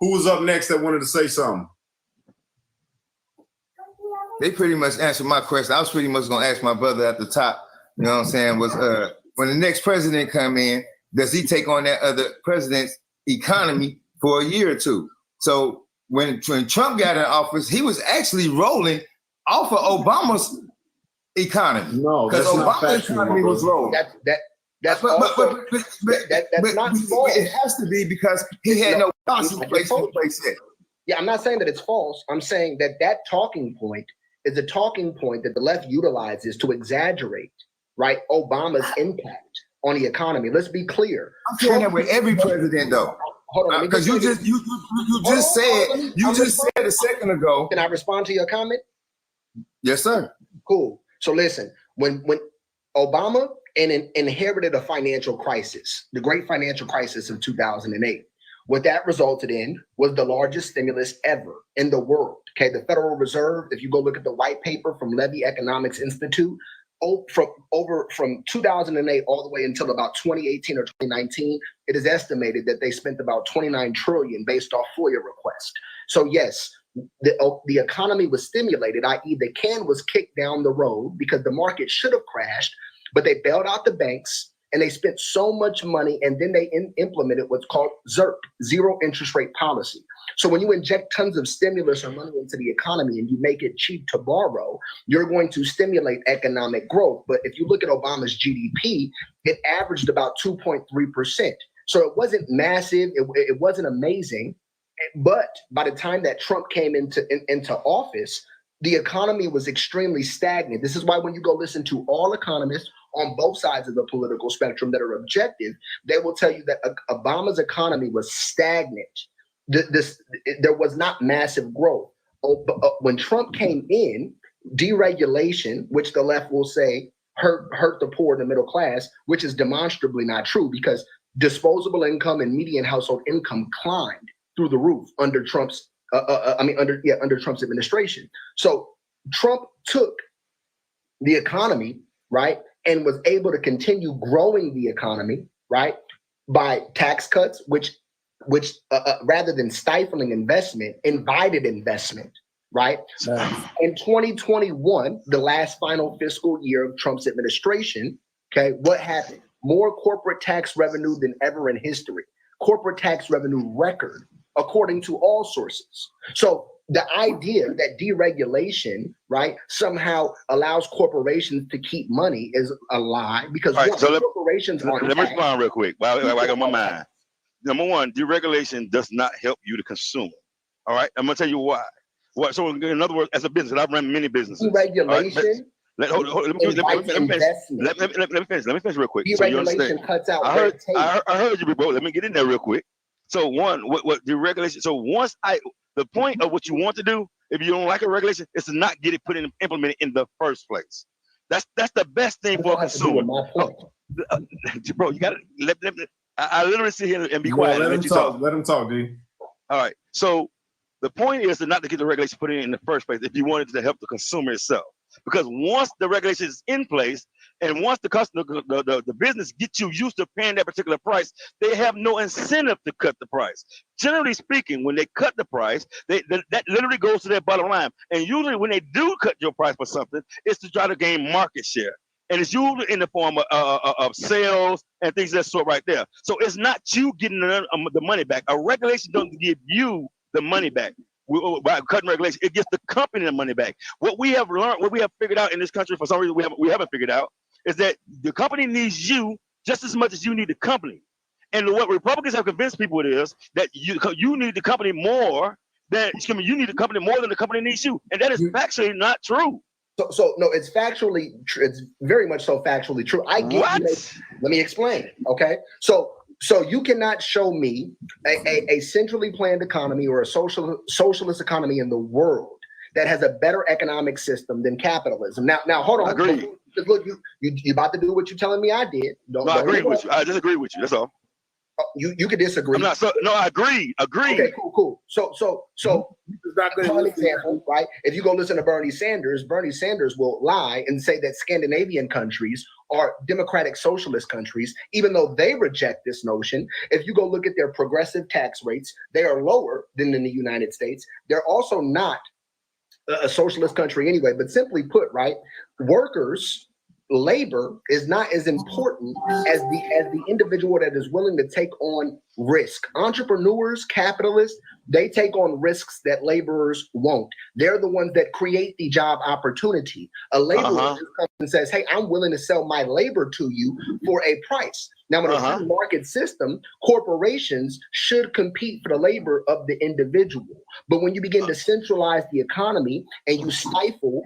Speaker 1: who was up next that wanted to say something?
Speaker 2: They pretty much answered my question. I was pretty much going to ask my brother at the top, you know what I'm saying, was when the next president come in, does he take on that other president's economy for a year or two? So when Trump got in office, he was actually rolling off of Obama's economy.
Speaker 1: No,
Speaker 2: because Obama's economy was rolling.
Speaker 9: That's
Speaker 2: not
Speaker 9: false.
Speaker 2: It has to be because he had no policy in place yet.
Speaker 9: Yeah, I'm not saying that it's false. I'm saying that talking point is a talking point that the left utilizes to exaggerate, right, Obama's impact on the economy. Let's be clear.
Speaker 2: I'm saying that with every president, though.
Speaker 9: Hold on,
Speaker 2: because you just said a second ago.
Speaker 9: Can I respond to your comment?
Speaker 2: Yes, sir.
Speaker 9: Cool. So listen, when Obama inherited a financial crisis, the great financial crisis of 2008. What that resulted in was the largest stimulus ever in the world. Okay, the Federal Reserve, if you go look at the white paper from Levy Economics Institute, from 2008 all the way until about 2018 or 2019, it is estimated that they spent about $29 trillion based off FOIA requests. So yes, the economy was stimulated, i.e. the can was kicked down the road because the market should have crashed, but they bailed out the banks and they spent so much money, and then they implemented what's called ZIRP, zero interest rate policy. So when you inject tons of stimulus or money into the economy and you make it cheap to borrow, you're going to stimulate economic growth. But if you look at Obama's GDP, it averaged about 2.3%. So it wasn't massive, it wasn't amazing. But by the time that Trump came into office, the economy was extremely stagnant. This is why when you go listen to all economists on both sides of the political spectrum that are objective, they will tell you that Obama's economy was stagnant. There was not massive growth. When Trump came in, deregulation, which the left will say hurt the poor and the middle class, which is demonstrably not true because disposable income and median household income climbed through the roof under Trump's under Trump's administration. So Trump took the economy, right, and was able to continue growing the economy, right, by tax cuts, which rather than stifling investment, invited investment, right? In 2021, the last final fiscal year of Trump's administration, okay, what happened? More corporate tax revenue than ever in history. Corporate tax revenue record, according to all sources. So the idea that deregulation, right, somehow allows corporations to keep money is a lie because corporations are.
Speaker 4: Let me respond real quick. While I got my mind. Number one, deregulation does not help you to consume. All right, I'm gonna tell you why. What? So in other words, as a business, I've run many businesses.
Speaker 9: Deregulation.
Speaker 4: Let me finish real quick.
Speaker 9: Deregulation cuts out red tape.
Speaker 4: I heard you, bro. Let me get in there real quick. So one, what deregulation? So once the point of what you want to do, if you don't like a regulation, is to not get it implemented in the first place. That's the best thing for a consumer. Bro, you got to I literally sit here and be quiet.
Speaker 1: Let him talk. Let him talk, D.
Speaker 4: All right. So the point is to not to get the regulation put in the first place if you wanted to help the consumer itself. Because once the regulation is in place and once the customer, the business gets you used to paying that particular price, they have no incentive to cut the price. Generally speaking, when they cut the price, that literally goes to their bottom line. And usually when they do cut your price for something, it's to try to gain market share. And it's usually in the form of sales and things of that sort right there. So it's not you getting the money back. A regulation doesn't give you the money back. By cutting regulation, it gives the company the money back. What we have learned, what we have figured out in this country, for some reason we haven't figured out, is that the company needs you just as much as you need the company. And what Republicans have convinced people is that you need the company more than you need the company more than the company needs you, and that is factually not true.
Speaker 9: So no, it's factually true. It's very much so factually true. I get
Speaker 4: what?
Speaker 9: Let me explain. Okay, so you cannot show me a centrally planned economy or a socialist economy in the world that has a better economic system than capitalism. Now hold on.
Speaker 4: I agree.
Speaker 9: Look, you about to do what you're teling me I did.
Speaker 4: I agree with you. I disagree with you. That's all.
Speaker 9: You could disagree.
Speaker 4: I'm not. No, I agree.
Speaker 9: Okay, cool. So for example, right? If you go listen to Bernie Sanders will lie and say that Scandinavian countries are democratic socialist countries, even though they reject this notion. If you go look at their progressive tax rates, they are lower than in the United States. They're also not a socialist country anyway. But simply put, right, labor is not as important as the individual that is willing to take on risk. Entrepreneurs, capitalists, they take on risks that laborers won't. They're the ones that create the job opportunity. A laborer just comes and says, hey, I'm willing to sell my labor to you for a price. Now, in a free market system, corporations should compete for the labor of the individual. But when you begin to centralize the economy and you stifle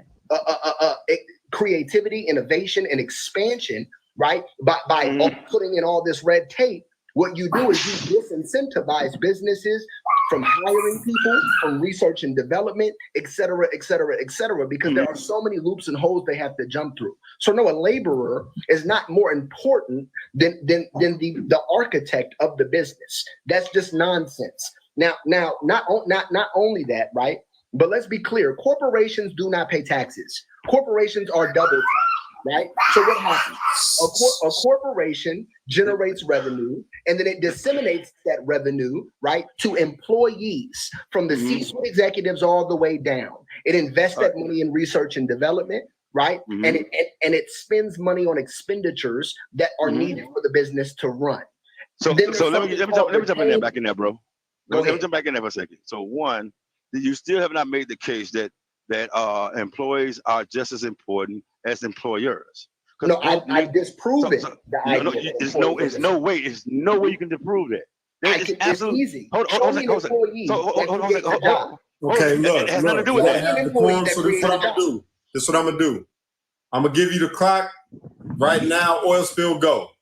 Speaker 9: creativity, innovation, and expansion, right? By putting in all this red tape, what you do is you disincentivize businesses from hiring people, from research and development, et cetera, because there are so many loops and holes they have to jump through. So no, a laborer is not more important than the architect of the business. That's just nonsense. Now, not only that, right? But let's be clear, corporations do not pay taxes. Corporations are double taxed. right? So what happens? A corporation generates revenue, and then it disseminates that revenue, right, to employees from the C-suite executives all the way down. It invests that money in research and development, right? And it spends money on expenditures that are needed for the business to run.
Speaker 4: So let me jump in there, back in there, bro. Let me jump back in there for a second. So one, you still have not made the case that employees are just as important as employers.
Speaker 9: No, I disprove it.
Speaker 4: There's no way you can disprove that. It's absolutely
Speaker 9: easy.
Speaker 4: Hold on.
Speaker 9: Okay,
Speaker 1: look,
Speaker 4: it has nothing to do with that.
Speaker 1: have the quorum, so this is what I'm gonna do. This is what I'm gonna do. I'm gonna give you the clock right now. Oil spill, go.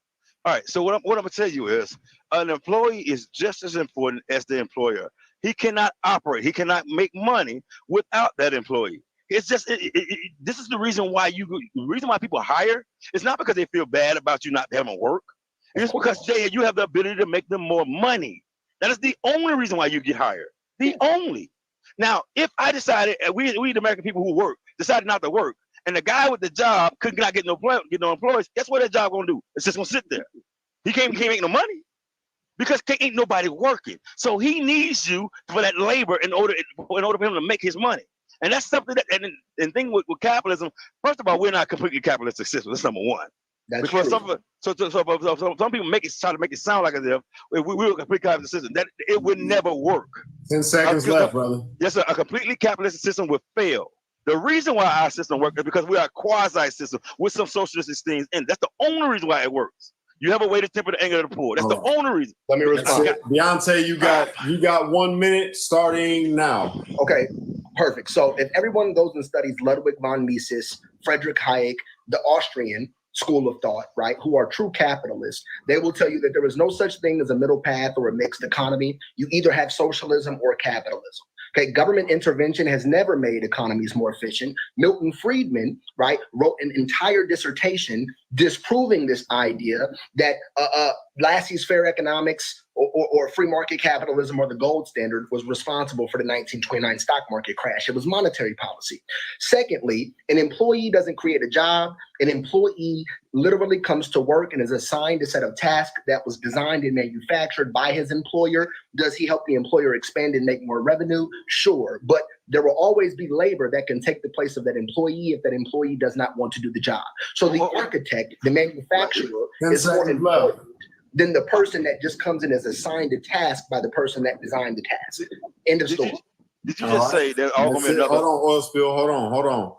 Speaker 4: All right. So what I'm gonna tell you is, an employee is just as important as the employer. He cannot operate. He cannot make money without that employee. It's just this is the reason why people hire. It's not because they feel bad about you not having work. It's because you have the ability to make them more money. That is the only reason why you get hired. The only. Now, if I decided we the American people who work decided not to work, and the guy with the job could not get no employees, guess what that job gonna do? It's just gonna sit there. He can't make no money because ain't nobody working. So he needs you for that labor in order for him to make his money. And that's something that and thing with capitalism. First of all, we're not completely capitalistic system. That's number one.
Speaker 9: That's
Speaker 4: because
Speaker 9: true.
Speaker 4: some people try to make it sound like as if we were a complete capitalist system. That it would never work.
Speaker 1: 10 seconds left, brother.
Speaker 4: Yes, sir. A completely capitalistic system would fail. The reason why our system works is because we are a quasi system with some socialistic things in. That's the only reason why it works. You have a way to temper the anger of the poor. That's the only reason.
Speaker 9: Let me respond.
Speaker 1: Deontay, you got 1 minute starting now.
Speaker 9: Okay, perfect. So if everyone goes and studies Ludwig von Mises, Friedrich Hayek, the Austrian school of thought, right, who are true capitalists, they will tell you that there is no such thing as a middle path or a mixed economy. You either have socialism or capitalism. Okay, government intervention has never made economies more efficient. Milton Friedman, right, wrote an entire dissertation disproving this idea that laissez-faire economics or free market capitalism or the gold standard was responsible for the 1929 stock market crash. It was monetary policy. Secondly, an employee doesn't create a job. An employee literally comes to work and is assigned a set of tasks that was designed and manufactured by his employer. Does he help the employer expand and make more revenue? Sure, but there will always be labor that can take the place of that employee if that employee does not want to do the job. So the architect, the manufacturer, is more important than the person that just comes in as assigned a task by the person that designed the task. End of story.
Speaker 4: Did you just say that all gonna be another?
Speaker 1: Hold on, oil spill. Hold on.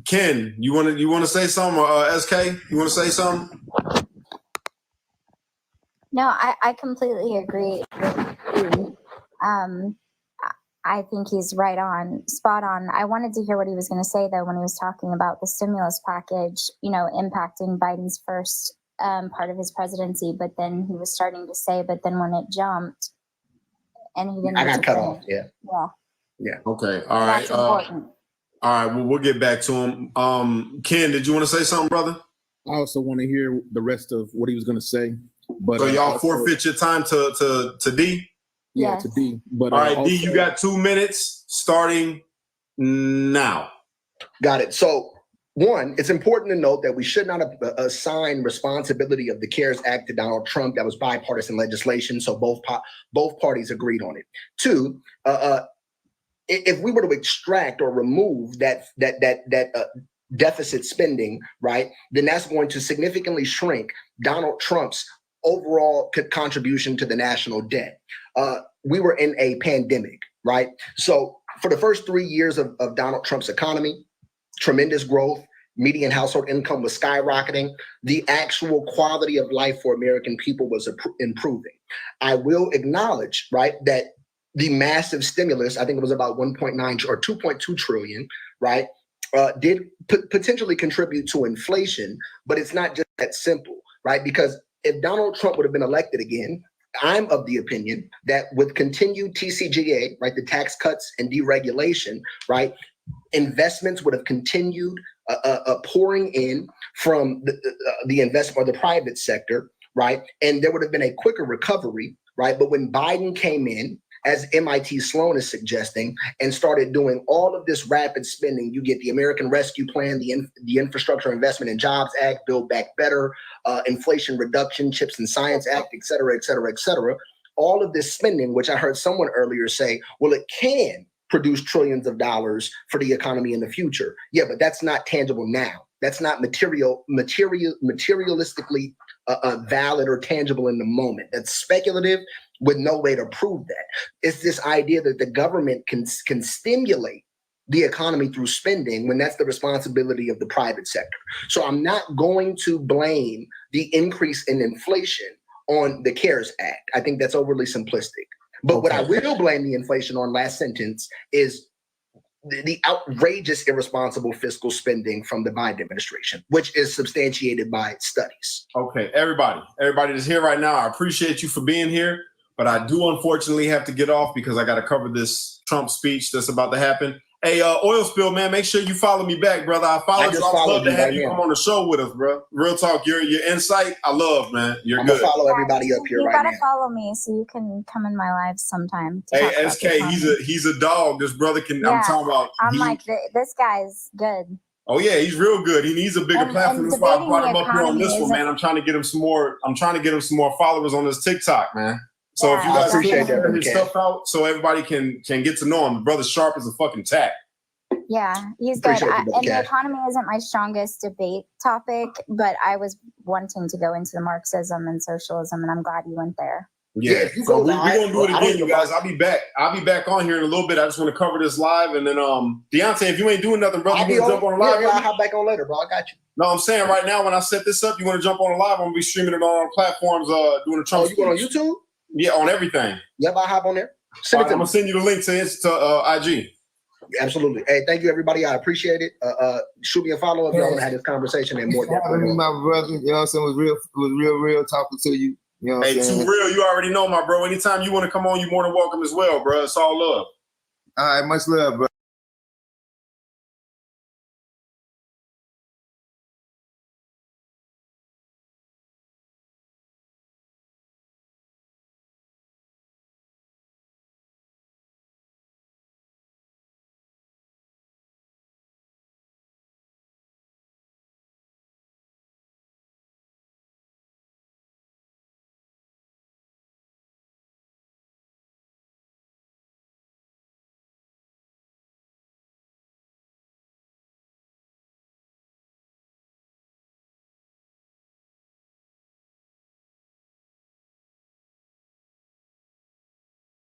Speaker 1: Ken, you want to say something? Or SK, you want to say something?
Speaker 3: No, I completely agree with you. I think he's spot on. I wanted to hear what he was going to say, though, when he was talking about the stimulus package, impacting Biden's first part of his presidency. But then he was starting to say, but then when it jumped and he didn't.
Speaker 9: I got cut off. Yeah.
Speaker 1: Okay. All right.
Speaker 3: That's important.
Speaker 1: All right. Well, we'll get back to him. Ken, did you want to say something, brother?
Speaker 7: I also want to hear the rest of what he was going to say. But
Speaker 1: so y'all forfeit your time to D?
Speaker 7: Yeah,
Speaker 3: Yes.
Speaker 7: to D. But
Speaker 1: all right,
Speaker 7: also,
Speaker 1: D, you got 2 minutes starting now.
Speaker 9: Got it. So one, it's important to note that we should not assign responsibility of the CARES Act to Donald Trump. That was bipartisan legislation, so both parties agreed on it. Two, if we were to extract or remove that deficit spending, right, then that's going to significantly shrink Donald Trump's overall contribution to the national debt. We were in a pandemic, right? So for the first 3 years of Donald Trump's economy, tremendous growth, median household income was skyrocketing. The actual quality of life for American people was improving. I will acknowledge, right, that the massive stimulus, I think it was about 1.9 or 2.2 trillion, right, did potentially contribute to inflation, but it's not just that simple, right? Because if Donald Trump would have been elected again, I'm of the opinion that with continued TCJA, right, the tax cuts and deregulation, right, investments would have continued pouring in from the investment or the private sector, right, and there would have been a quicker recovery, right? But when Biden came in, as MIT Sloan is suggesting, and started doing all of this rapid spending, you get the American Rescue Plan, the Infrastructure Investment and Jobs Act, Build Back Better, Inflation Reduction, Chips and Science Act, et cetera, et cetera, et cetera. All of this spending, which I heard someone earlier say, well, it can produce trillions of dollars for the economy in the future. Yeah, but that's not tangible now. That's not materialistically valid or tangible in the moment. That's speculative with no way to prove that. It's this idea that the government can stimulate the economy through spending when that's the responsibility of the private sector. So I'm not going to blame the increase in inflation on the CARES Act. I think that's overly simplistic. But what I will blame the inflation on, last sentence, is the outrageous irresponsible fiscal spending from the Biden administration, which is substantiated by studies.
Speaker 1: Okay, everybody that's here right now, I appreciate you for being here, but I do unfortunately have to get off because I got to cover this Trump speech that's about to happen. Hey, Oil Spill, man, make sure you follow me back, brother. I followed you. I'd love to have you come on the show with us, bro. Real talk, your insight, I love, man. You're good.
Speaker 9: I'm gonna follow everybody up here right now.
Speaker 3: You gotta follow me so you can come in my live sometime.
Speaker 1: Hey, SK, he's a dog. This brother can. Yeah, I'm talking about.
Speaker 3: I'm like, this guy's good.
Speaker 1: Oh yeah, he's real good. He needs a bigger platform. That's why I brought him up here on this one, man. I'm trying to get him some more. I'm trying to get him some more followers on his TikTok, man. So if you guys
Speaker 9: appreciate
Speaker 1: can his stuff out, so everybody can get to know him. The brother's sharp as a fucking tack.
Speaker 3: Yeah, he's good. And the economy isn't my strongest debate topic, but I was wanting to go into the Marxism and socialism, and I'm glad you went there.
Speaker 1: Yeah, so we're gonna do it again, you guys. I'll be back on here in a little bit. I just want to cover this live, and then Deontay, if you ain't doing nothing, brother, you want to jump on live?
Speaker 9: Yeah, I'll hop back on later, bro. I got you.
Speaker 1: No, I'm saying right now, when I set this up, you want to jump on live? I'm gonna be streaming it on platforms, doing the Trump.
Speaker 9: You going on YouTube?
Speaker 1: Yeah, on everything.
Speaker 9: Yep, I'll hop on there.
Speaker 1: I'm gonna send you the link to IG.
Speaker 9: Absolutely. Hey, thank you, everybody. I appreciate it. Shoot me a follow if y'all want to have this conversation and more.
Speaker 2: My brother, you know what I'm saying, was real talking to you. You know what
Speaker 1: I'm saying? Too real. You already know, my bro. Anytime you want to come on, you're more than welcome as well, bro. It's all love.
Speaker 2: All right, much love, bro.